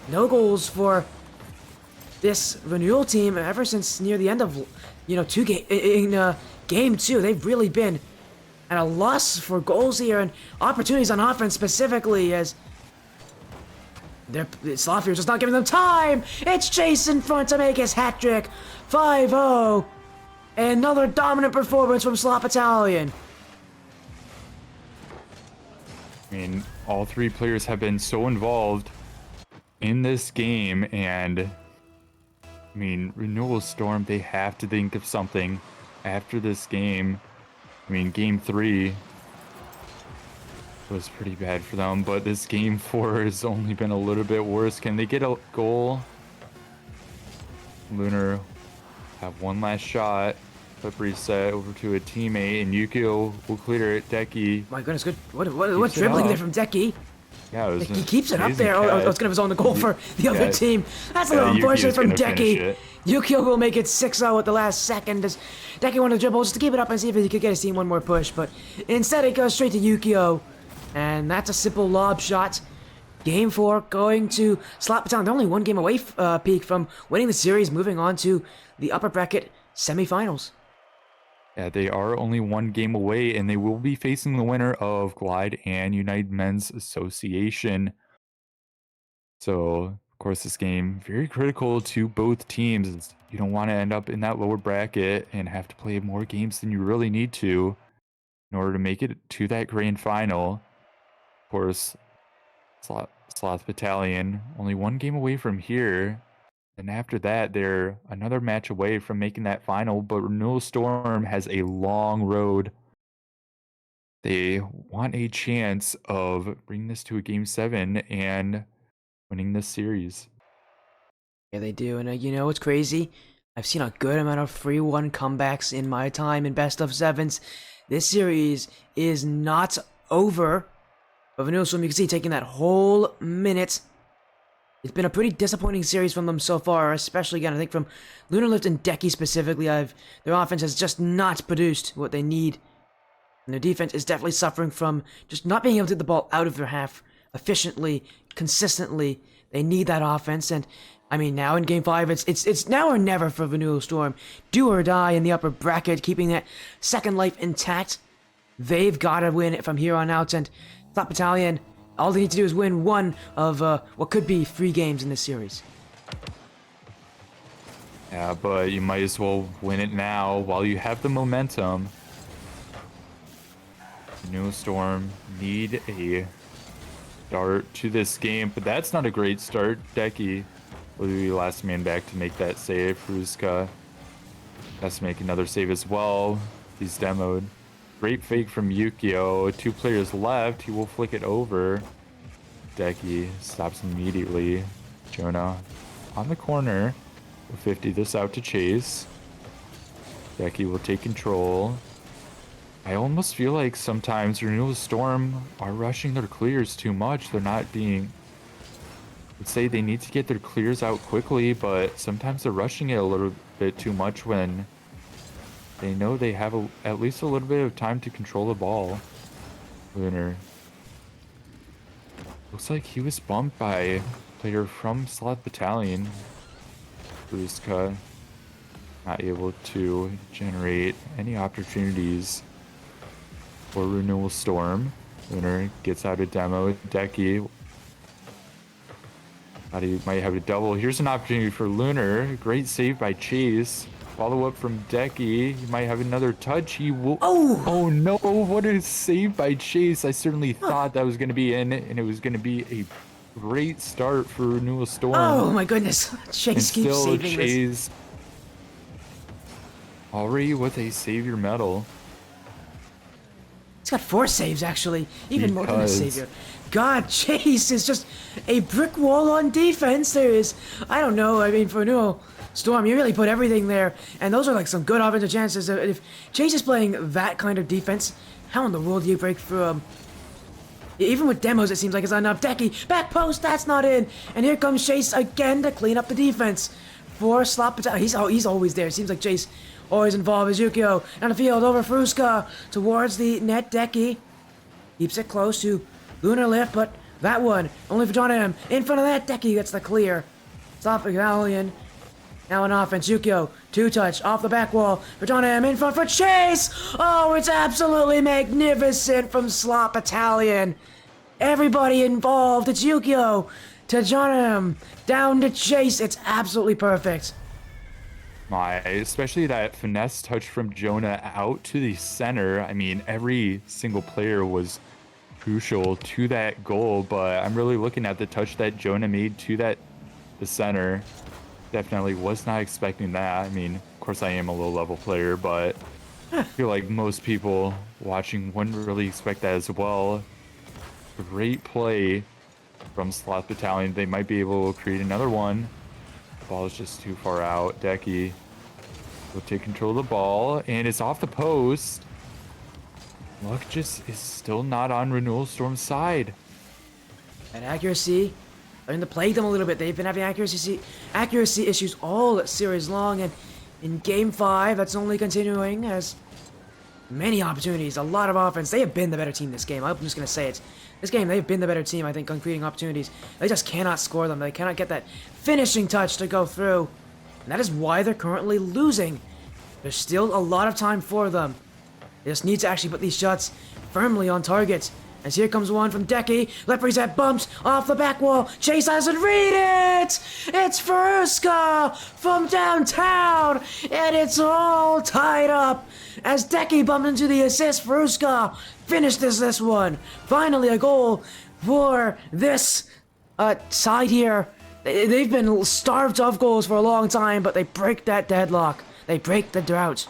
No goals for this Renewal team ever since near the end of, you know, game 2. They've really been at a loss for goals here and opportunities on offense specifically, as Sloth here just not giving them time. It's Chase in front to make his hat trick. 5-0. Another dominant performance from Sloth Battalion. I mean, all 3 players have been so involved in this game, and I mean, Renewal Storm, they have to think of something after this game. I mean, game 3 was pretty bad for them, but this game 4 has only been a little bit worse. Can they get a goal? Lunar have one last shot. Flip reset over to a teammate, and Yukio will clear it. Deki. My goodness, good. What dribbling there from Deki? Yeah, it was he keeps it up there. Oh, I was going to his own goal for the other team. That's a little unfortunate from Deki. Yukio will make it 6-0 at the last second. As Deki wanted to dribble just to keep it up and see if he could get his team one more push, but instead it goes straight to Yukio. And that's a simple lob shot. Game 4 going to Sloth Battalion. They're only one game away, Peak, from winning the series, moving on to the upper bracket semifinals. Yeah, they are only one game away, and they will be facing the winner of Glide and United Men's Association. So, of course, this game very critical to both teams. You don't want to end up in that lower bracket and have to play more games than you really need to in order to make it to that grand final. Of course, Sloth Battalion only one game away from here. And after that, they're another match away from making that final, but Renewal Storm has a long road. They want a chance of bringing this to a Game 7 and winning this series. Yeah, they do. And you know what's crazy? I've seen a good amount of 3-1 comebacks in my time in best of sevens. This series is not over. But Renewal Storm, you can see, taking that whole minute. It's been a pretty disappointing series from them so far, especially, again, I think from Lunar Lift and Deki specifically. Their offense has just not produced what they need. And their defense is definitely suffering from just not being able to get the ball out of their half efficiently, consistently. They need that offense, and I mean, now in Game 5, it's now or never for Renewal Storm. Do or die in the upper bracket, keeping that second life intact. They've got to win it from here on out, and Sloth Battalion, all they need to do is win one of what could be 3 games in this series. Yeah, but you might as well win it now while you have the momentum. Renewal Storm need a start to this game, but that's not a great start. Deki will be last man back to make that save. Fruska has to make another save as well. He's demoed. Great fake from Yukio. 2 players left. He will flick it over. Deki stops immediately. Jonah on the corner. Will 50 this out to chase. Deki will take control. I almost feel like sometimes Renewal Storm are rushing their clears too much. They're not being... I'd say they need to get their clears out quickly, but sometimes they're rushing it a little bit too much when they know they have at least a little bit of time to control the ball. Lunar. Looks like he was bumped by a player from Sloth Battalion. Bruska not able to generate any opportunities for Renewal Storm. Lunar gets out a demo. Deki. Thought he might have a double. Here's an opportunity for Lunar. Great save by Chase. Follow up from Deki. He might have another touch. He will. Oh no! What a save by Chase. I certainly thought that was going to be in, and it was going to be a great start for Renewal Storm. Oh my goodness! Chase keeps saving Chase this. Already with a savior medal. He's got 4 saves actually, even more than a savior. God, Chase is just a brick wall on defense. There is, I don't know. I mean, for Renewal Storm, you really put everything there, and those are like some good offensive chances. If Chase is playing that kind of defense, how in the world do you break through him? Even with demos, it seems like it's not enough. Deki, back post, that's not in. And here comes Chase again to clean up the defense for Sloth Battalion. He's always there. It seems like Chase always involved. Is Yukio down the field over Fruska towards the net. Deki keeps it close to Lunar Lift, but that one only for John M. In front of that, Deki gets the clear. Sloth Battalion now in offense. Yukio 2-touch off the back wall for John M. In front for Chase. Oh, it's absolutely magnificent from Sloth Battalion. Everybody involved. It's Yukio to John M. Down to Chase. It's absolutely perfect. Especially that finesse touch from Jonah out to the center. I mean, every single player was crucial to that goal, but I'm really looking at the touch that Jonah made to the center. Definitely was not expecting that. I mean, of course I am a low level player, but I feel like most people watching wouldn't really expect that as well. Great play from Sloth Battalion. They might be able to create another one. Ball is just too far out. Deki will take control of the ball, and it's off the post. Luck just is still not on Renewal Storm's side. And accuracy, starting to plague them a little bit. They've been having accuracy issues all series long, and in Game 5, that's only continuing as many opportunities, a lot of offense. They have been the better team this game. I'm just going to say it. This game, they've been the better team, I think, on creating opportunities. They just cannot score them. They cannot get that finishing touch to go through. And that is why they're currently losing. There's still a lot of time for them. They just need to actually put these shots firmly on target. As here comes one from Deki. Left reset bumps off the back wall. Chase hasn't read it! It's Fruska from downtown! And it's all tied up as Deki bumped into the assist. Fruska finished this one. Finally a goal for this side here. They've been starved of goals for a long time, but they break that deadlock. They break the drought.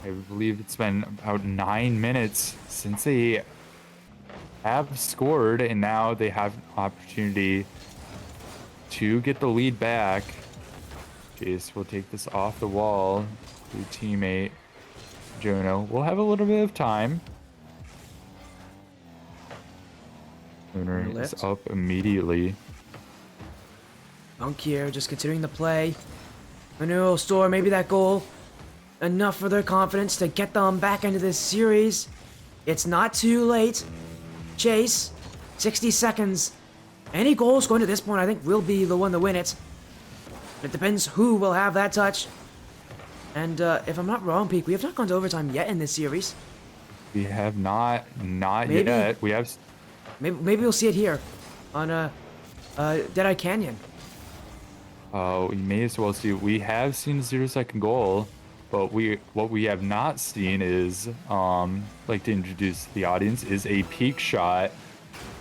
I believe it's been about 9 minutes since they have scored, and now they have an opportunity to get the lead back. Jace will take this off the wall to teammate Jono. We'll have a little bit of time. Lunar is up immediately. Dunk here, just continuing the play. Renewal Storm, maybe that goal enough for their confidence to get them back into this series. It's not too late. Chase, 60 seconds. Any goal scored to this point, I think, will be the one to win it. It depends who will have that touch. And if I'm not wrong, Peak, we have not gone to overtime yet in this series. We have not yet. We have. Maybe we'll see it here on Deadeye Canyon. Oh, we may as well see. We have seen a 0-second goal, but what we have not seen is, like to introduce the audience, is a peak shot,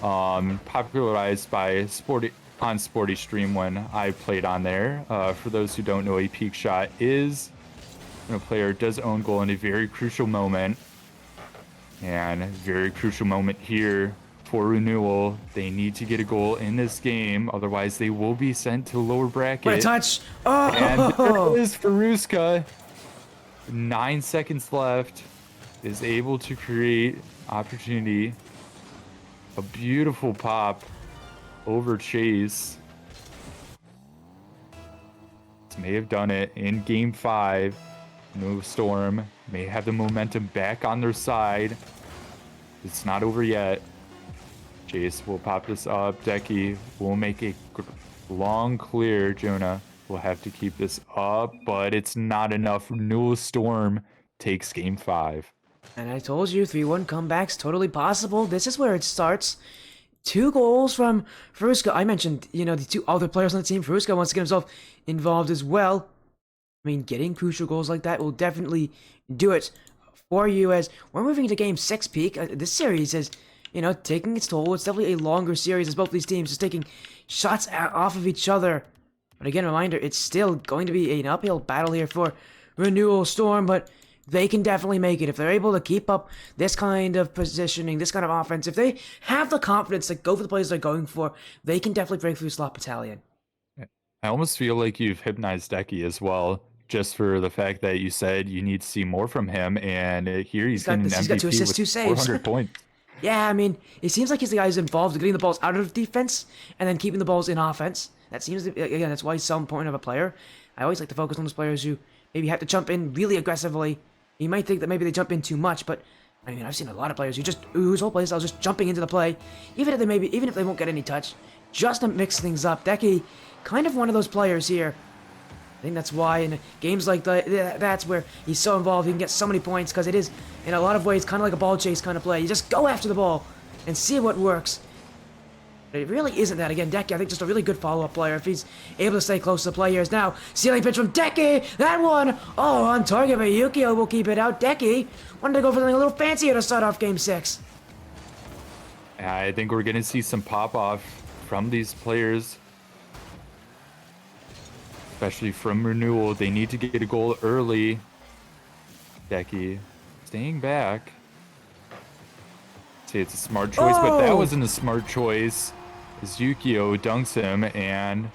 popularized by Sporty Stream when I played on there. For those who don't know, a peak shot is when a player does own goal in a very crucial moment. And very crucial moment here for Renewal. They need to get a goal in this game, otherwise they will be sent to lower bracket. What a touch! And there Oh! it is for Ruska. 9 seconds left. Is able to create opportunity. A beautiful pop over Chase. This may have done it in game 5. No Storm may have the momentum back on their side. It's not over yet. Chase will pop this up. Decky will make a long clear. Jonah will have to keep this up, but it's not enough. Renewal Storm takes game 5. And I told you, 3-1 comebacks totally possible. This is where it starts. 2 goals from Fruska. I mentioned, the 2 other players on the team. Fruska wants to get himself involved as well. I mean, getting crucial goals like that will definitely do it for you as we're moving into game 6 peak. This series is, taking its toll. It's definitely a longer series as both these teams just taking shots off of each other. But again, reminder, it's still going to be an uphill battle here for Renewal Storm, but they can definitely make it. If they're able to keep up this kind of positioning, this kind of offense, if they have the confidence to go for the plays they're going for, they can definitely break through Sloth Battalion. I almost feel like you've hypnotized Decky as well, just for the fact that you said you need to see more from him, and here he's got 2 assists, 2 saves, 400 points. Yeah, I mean, it seems like he's the guy who's involved in getting the balls out of defense and then keeping the balls in offense. That seems to, again, that's why he's so important of a player. I always like to focus on those players who maybe have to jump in really aggressively. You might think that maybe they jump in too much, but I mean, I've seen a lot of players whose whole play style is just jumping into the play, even if they won't get any touch, just to mix things up. Decky, kind of one of those players here. I think that's why in games like that's where he's so involved. He can get so many points because it is, in a lot of ways, kind of like a ball chase kind of play. You just go after the ball and see what works. But it really isn't that. Again, Decky, I think, just a really good follow-up player. If he's able to stay close to the play here is now. Ceiling pitch from Decky. That one, on target, but Yukio will keep it out. Decky wanted to go for something a little fancier to start off game 6. I think we're going to see some pop-off from these players. Especially from Renewal. They need to get a goal early. Decky staying back. Say it's a smart choice, but that wasn't a smart choice. As Yukio dunks him, and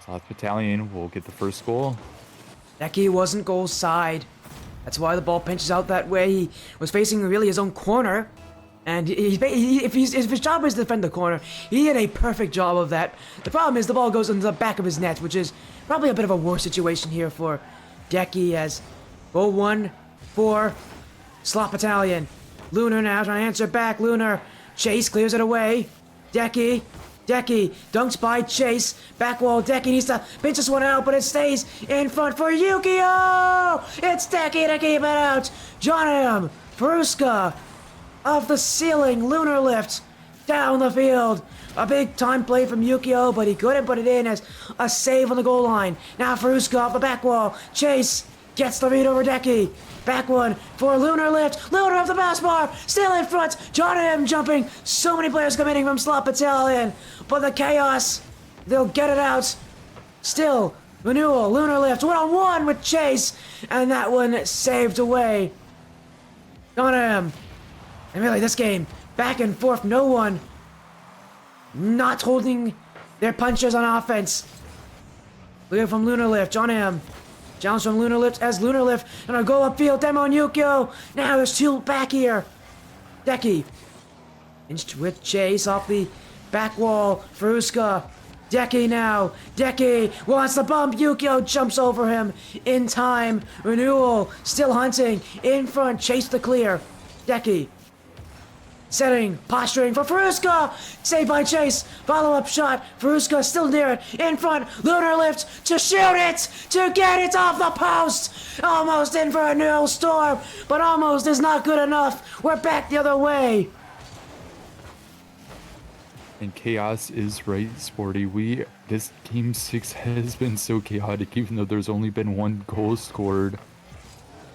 Sloth Battalion will get the first goal. Decky wasn't goal side. That's why the ball pinches out that way. He was facing really his own corner. And if his job is to defend the corner, he did a perfect job of that. The problem is the ball goes into the back of his net, which is probably a bit of a worse situation here for Decky as goal 1 for Sloth Battalion. Lunar now trying to answer back. Lunar. Chase clears it away. Decky dunks by Chase. Back wall. Decky needs to pinch this one out, but it stays in front for Yukio. It's Decky to keep it out. Jonaham. Peruska. Off the ceiling, lunar lift, down the field. A big time play from Yukio, but he couldn't put it in as a save on the goal line. Now Fruska off the back wall. Chase gets the read over Decky. Back one for lunar lift. Lunar off the pass bar, still in front. Jonaham jumping. So many players coming from Sloth Battalion, but the chaos, they'll get it out. Still, Renewal, lunar lift, 1-on-1 with Chase, and that one saved away. Jonaham. And really, this game, back and forth, no one not holding their punches on offense. Clear from Lunar Lift, John M. Challenge from Lunar Lift as Lunar Lift, and a go upfield, demo on Yukio. Now there's 2 back here. Decky, inched with Chase off the back wall, Fruska. Decky now, Decky wants the bump, Yukio jumps over him in time. Renewal, still hunting, in front, Chase the clear. Decky. Setting, posturing for Fruska! Saved by Chase. Follow-up shot. Fruska still near it. In front. Lunar lift to shoot it! To get it off the post! Almost in for a Renewal Storm, but almost is not good enough. We're back the other way. And chaos is right, Sporty. This game 6 has been so chaotic, even though there's only been 1 goal scored.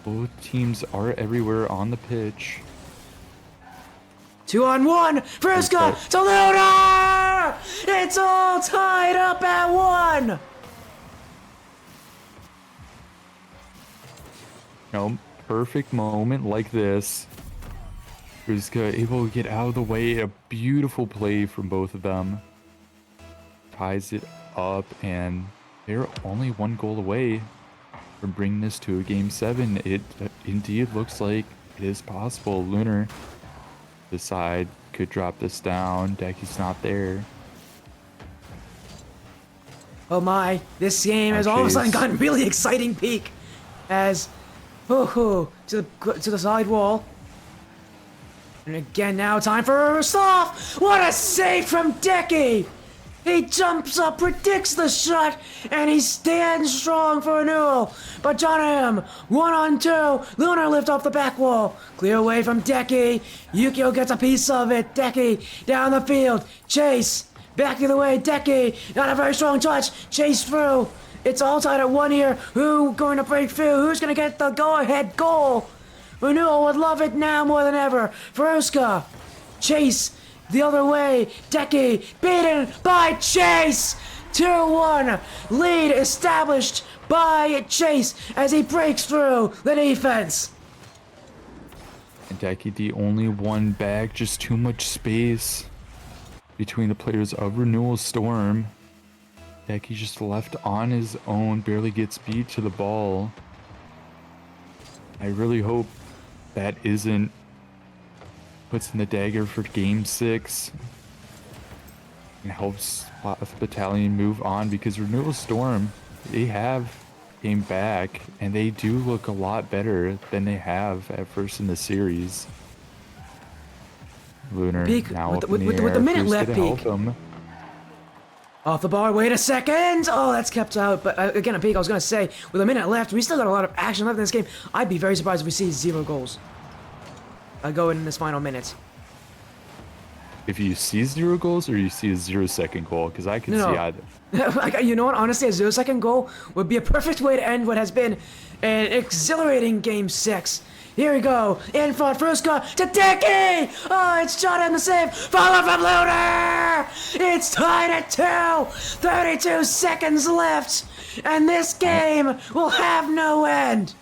Both teams are everywhere on the pitch. 2-on-1, Fruska to Lunar! It's all tied up at 1! Perfect moment like this. Ruska able to get out of the way. A beautiful play from both of them. Ties it up, and they're only 1 goal away from bringing this to a game 7. It indeed looks like it is possible. Lunar, the side, could drop this down. Decky's not there. Oh my, this game has all of a sudden gotten really exciting peak as to the side wall. And again now time for Sloth! What a save from Decky! He jumps up, predicts the shot, and he stands strong for Renewal. But John M, 1-on-2, Lunar lift off the back wall. Clear away from Decky. Yukio gets a piece of it. Decky down the field. Chase. Back the other way. Decky. Not a very strong touch. Chase through. It's all tied at 1 here. Who going to break through? Who's going to get the go-ahead goal? Renewal would love it now more than ever. Veruska. Chase. The other way, Decky beaten by Chase! 2-1, lead established by Chase as he breaks through the defense. And Decky the only one back, just too much space between the players of Renewal Storm. Decky just left on his own, barely gets beat to the ball. I really hope that isn't puts in the dagger for game 6 and helps Sloth Battalion move on, because Renewal Storm, they have came back and they do look a lot better than they have at first in the series. Lunar Peak now with up in the the air. minute Who's left, gonna help Peak. him? Off the bar, wait a second! Oh, that's kept out, but again, Peak, I was gonna say, with a minute left, we still got a lot of action left in this game. I'd be very surprised if we see 0 goals. Go in this final minute. If you see 0 goals or you see a 0-second goal, because I can see either. Like, you know what? Honestly, a 0-second goal would be a perfect way to end what has been an exhilarating game 6. Here we go. In front, Fruska to Decky! Oh, it's shot in the save. Follow from Lunar! It's tied at 2. 32 seconds left. And this game will have no end.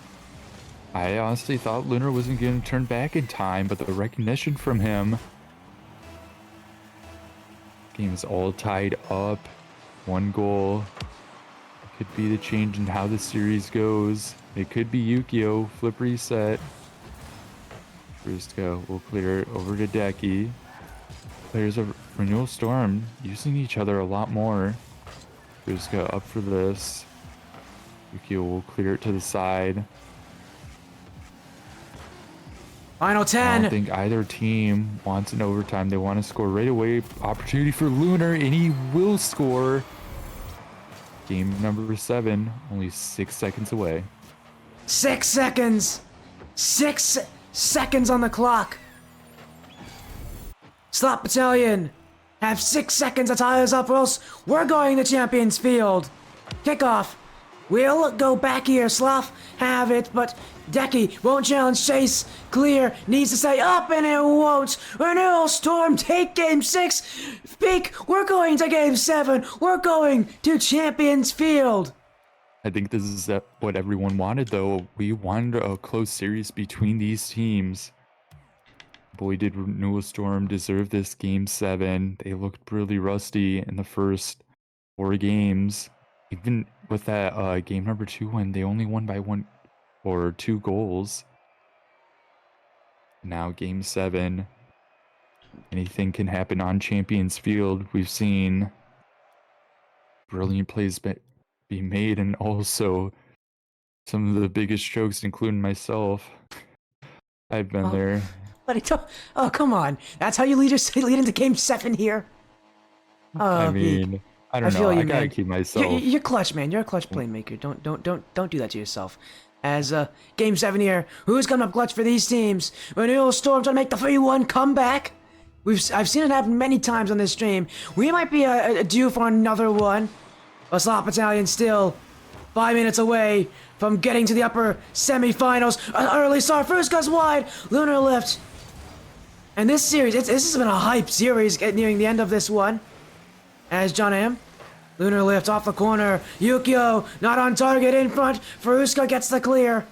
I honestly thought Lunar wasn't going to turn back in time, but the recognition from him. Game's all tied up. 1 goal. Could be the change in how the series goes. It could be Yukio. Flip reset. Fruska will clear it over to Decky. Players of Renewal Storm using each other a lot more. Fruska up for this. Yukio will clear it to the side. Final 10. I don't think either team wants an overtime. They want to score right away. Opportunity for Lunar, and he will score. Game number 7, only 6 seconds away. 6 seconds. 6 seconds on the clock. Sloth Battalion have 6 seconds to tie us up, or else we're going to Champions Field. Kickoff. We'll go back here. Sloth have it, but Decky won't challenge. Chase clear, needs to stay up, and it won't. Renewal Storm take game 6. Peak, we're going to game 7. We're going to Champions Field. I think this is what everyone wanted, though. We wanted a close series between these teams. Boy, did Renewal Storm deserve this game 7. They looked really rusty in the first 4 games. Even with that game number 2 win, they only won by 1 or 2 goals. Now game 7. Anything can happen on Champions Field. We've seen brilliant plays be made, and also some of the biggest strokes, including myself. I've been there. But oh, come on. That's how you lead into game 7 here? I mean, I don't know. I gotta keep myself. You're clutch, man. You're a clutch playmaker. Don't do that to yourself. As game 7 here, who's coming up clutch for these teams? Renewal Storm trying to make the 3-1 comeback. I've seen it happen many times on this stream. We might be due for another one. But Sloth Battalion still 5 minutes away from getting to the upper semifinals. An early start. First goes wide. Lunar lift. And this series, this has been a hype series nearing the end of this one. As John M. Lunar lift off the corner. Yukio not on target in front. Veruska gets the clear.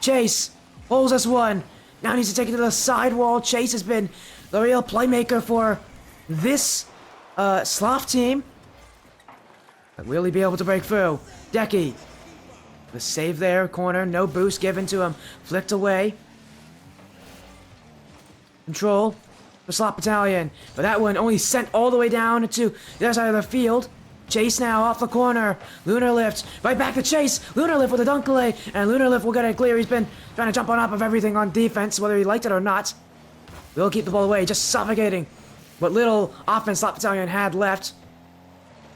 Chase holds this one. Now needs to take it to the sidewall. Chase has been the real playmaker for this Sloth team. But will he be able to break through? Decky. The save there, corner. No boost given to him. Flicked away. Control for Sloth Battalion. But that one only sent all the way down to the other side of the field. Chase now off the corner. Lunar Lift. Right back to Chase. Lunar Lift with a dunk delay. And Lunar Lift will get it clear. He's been trying to jump on top of everything on defense, whether he liked it or not. Will keep the ball away, just suffocating what little offense Sloth Battalion had left.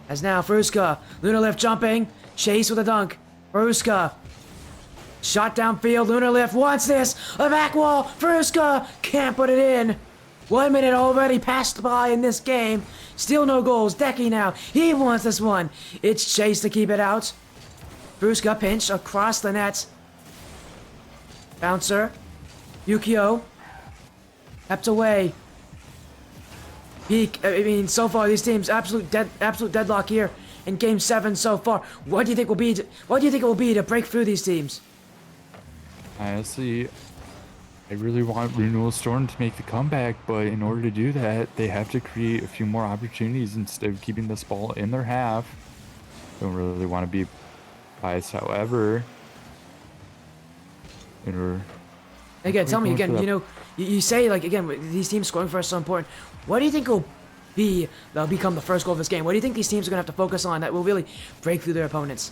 As now Fruska. Lunar Lift jumping. Chase with a dunk. Fruska. Shot downfield. Lunar Lift wants this. A back wall. Fruska can't put it in. 1 minute already passed by in this game. Still no goals. Decky now. He wants this one. It's Chase to keep it out. Fruska pinch across the net. Bouncer. Yukio. Kept away. Peak. I mean, so far these teams absolute deadlock here in Game 7 so far. What do you think it will be to break through these teams? Honestly, I really want Renewal Storm to make the comeback, but in order to do that, they have to create a few more opportunities instead of keeping this ball in their half. Don't really want to be biased, however. Again, tell me again, you know, you say, like, again, these teams scoring first is so important. What do you think will become the first goal of this game? What do you think these teams are going to have to focus on that will really break through their opponents?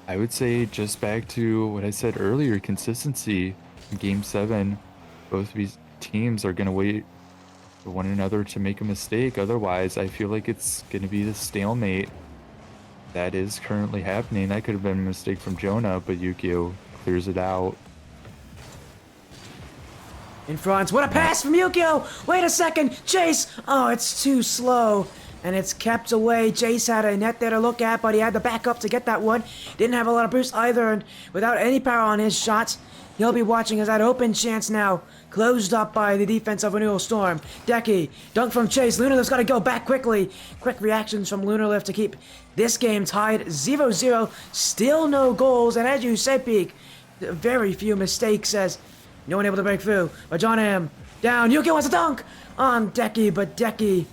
I would say just back to what I said earlier, consistency. In Game 7, both of these teams are going to wait for one another to make a mistake. Otherwise, I feel like it's going to be the stalemate that is currently happening. That could have been a mistake from Jonah, but Yukio clears it out. In front. What a pass from Yukio! Wait a second! Chase! Oh, it's too slow. And it's kept away. Chase had a net there to look at, but he had the backup to get that one. Didn't have a lot of boost either, and without any power on his shots, he'll be watching as that open chance now closed up by the defense of Renewal Storm. Decky, dunk from Chase. Lunarlift's got to go back quickly. Quick reactions from Lunarlift to keep this game tied 0-0. Still no goals, and as you said, Peak, very few mistakes as no one able to break through. But John M. down. Yuki wants a dunk on Decky, but Decky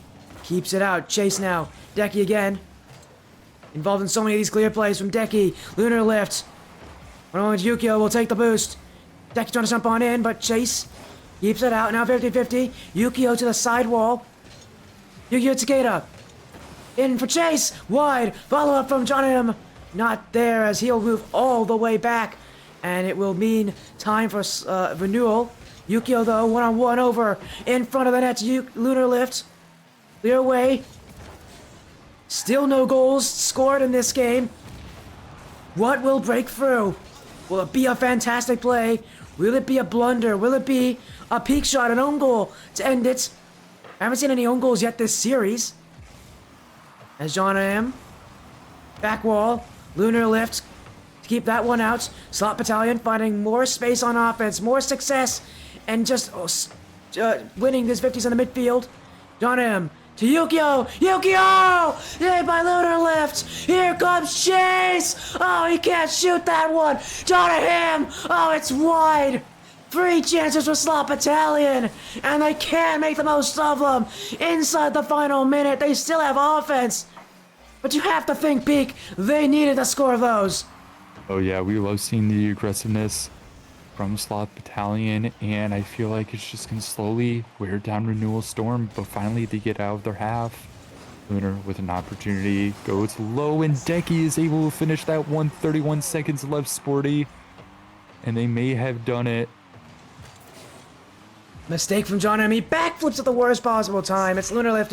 keeps it out. Chase now. Decky again. Involved in so many of these clear plays from Decky. Lunar Lift. One moment, Yukio will take the boost. Decky trying to jump on in, but Chase keeps it out. Now 50-50. Yukio to the sidewall. Yukio Takeda. In for Chase. Wide. Follow-up from John M. Not there as he'll move all the way back. And it will mean time for Renewal. Yukio, though, one-on-one over in front of the net. Lunar Lift. Clear away. Still no goals scored in this game. What will break through? Will it be a fantastic play? Will it be a blunder? Will it be a peak shot, an own goal to end it? I haven't seen any own goals yet this series. As John M. Back wall. Lunar Lift. To keep that one out. Sloth Battalion finding more space on offense, more success, and just winning these 50s in the midfield. John M. To Yukio! Yukio! Hit by Lunar Lift! Here comes Chase! Oh, he can't shoot that one! John M! Oh, it's wide! 3 chances for Sloth Battalion! And they can't make the most of them! Inside the final minute, they still have offense! But you have to think, Peak, they needed to score those! Oh yeah, we love seeing the aggressiveness from Sloth Battalion, and I feel like it's just going to slowly wear down Renewal Storm, but finally they get out of their half. Lunar with an opportunity, goes low, and Decky is able to finish that 1:31 seconds left sporty, and they may have done it. Mistake from John M. He backflips at the worst possible time. It's Lunar Lift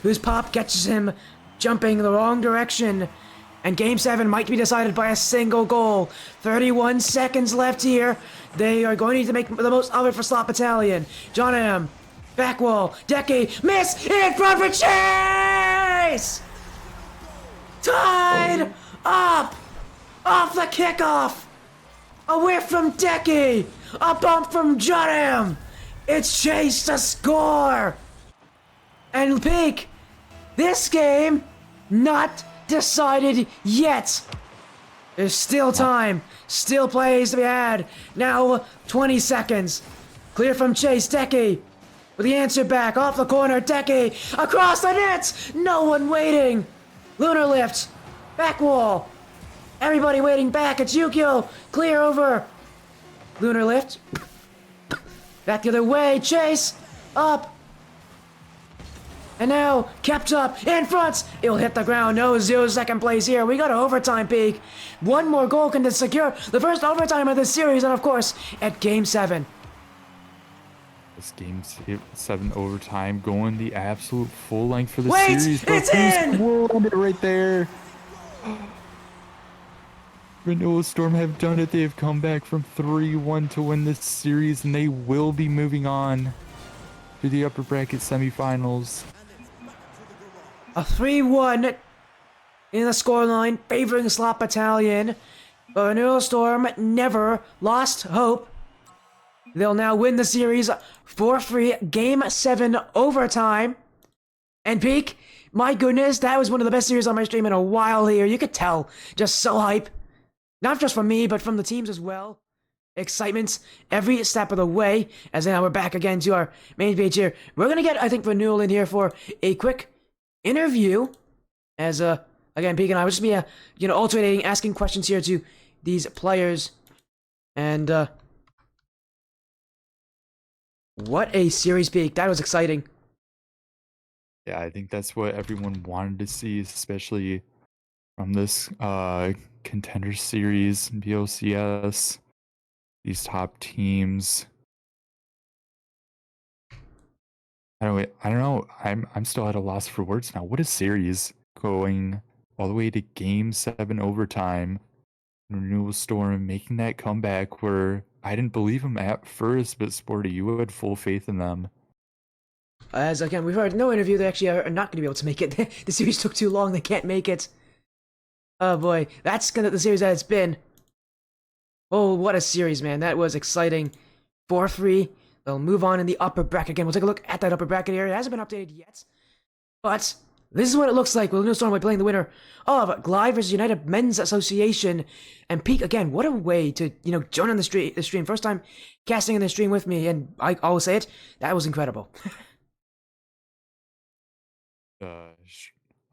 whose pop catches him jumping the wrong direction. And Game 7 might be decided by a single goal. 31 seconds left here. They are going to need to make the most of it for Sloth Battalion. John M. Back wall. Decky. Miss. In front for Chase! Tied up! Off the kickoff! A whiff from Decky! A bump from John M. It's Chase to score! And Peak, this game, not decided yet. There's still time. Still plays to be had. Now 20 seconds. Clear from Chase. Decky. With the answer back. Off the corner. Decky. Across the nets. No one waiting. Lunar lift. Back wall. Everybody waiting back. It's Yukio. Clear over. Lunar lift. Back the other way. Chase. Up. And now, kept up, in front! It'll hit the ground, no 0-second place here. We got an overtime peak. One more goal can secure the first overtime of this series, and of course, at Game 7. This Game 7 overtime going the absolute full length for the Wait, series. it's in! Whoa, right there. Renewal Storm have done it. They have come back from 3-1 to win this series, and they will be moving on to the upper bracket semifinals. A 3-1 in the scoreline, favoring Sloth Battalion. But Renewal Storm never lost hope. They'll now win the series 4-3, Game 7 overtime. And Peak, my goodness, that was one of the best series on my stream in a while here. You could tell, just so hype. Not just from me, but from the teams as well. Excitement every step of the way. As now we're back again to our main page here. We're gonna get, I think, Renewal in here for a quick interview. As again, Peak and I will just be alternating, asking questions here to these players. And what a series, Peak. That was exciting. Yeah, I think that's what everyone wanted to see, especially from this Contender series, BLCS. These top teams. I don't know. I'm still at a loss for words now. What a series, going all the way to Game 7 overtime. Renewal Storm making that comeback where I didn't believe them at first, but Sporty, you had full faith in them. As again, we've heard no interview. They actually are not going to be able to make it. The series took too long. They can't make it. Oh boy, that's the series that it's been. Oh, what a series, man. That was exciting. 4-3. They'll move on in the upper bracket again. We'll take a look at that upper bracket area. It hasn't been updated yet. But this is what it looks like. Renewal Storm will be playing the winner of Glide vs. United Men's Association. And Peak, again, what a way to, join on the stream. First time casting in the stream with me. And I always say it, that was incredible.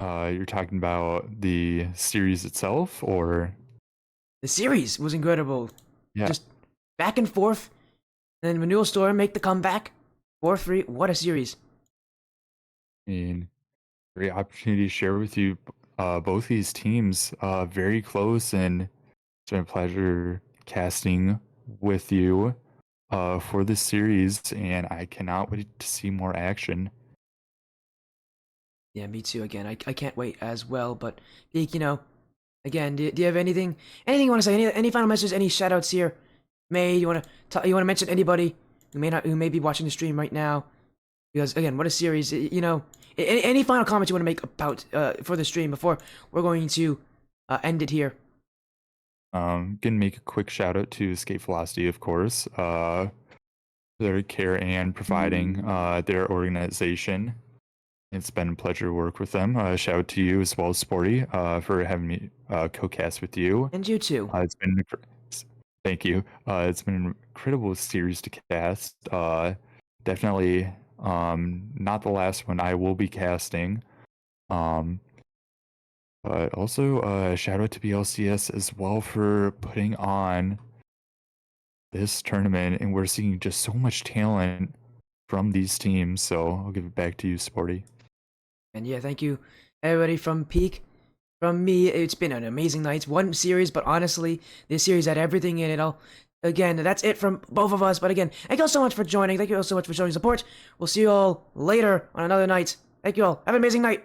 You're talking about the series itself, or? The series was incredible. Yeah. Just back and forth. And then Renewal Storm make the comeback. 4-3. What a series. I mean, great opportunity to share with you both these teams. Very close, and it's been a pleasure casting with you for this series, and I cannot wait to see more action. Yeah, me too. Again, I can't wait as well. But Peak, again, do you have anything you want to say? Any final messages? Any shoutouts here? May you want to mention anybody who may be watching the stream right now? Because again, what a series! Any final comments you want to make about for the stream before we're going to end it here? Gonna make a quick shout out to Escape Velocity, of course. Their care and providing their organization. It's been a pleasure to work with them. Shout out to you as well, Sporty, for having me co-cast with you. And you too. Thank you. It's been an incredible series to cast. Definitely not the last one I will be casting. But also shout out to BLCS as well for putting on this tournament, and we're seeing just so much talent from these teams. So I'll give it back to you, Sporty. And yeah, thank you, everybody from Peak. From me, it's been an amazing night. One series, but honestly, this series had everything in it. Again, that's it from both of us. But again, thank you all so much for joining. Thank you all so much for showing support. We'll see you all later on another night. Thank you all. Have an amazing night.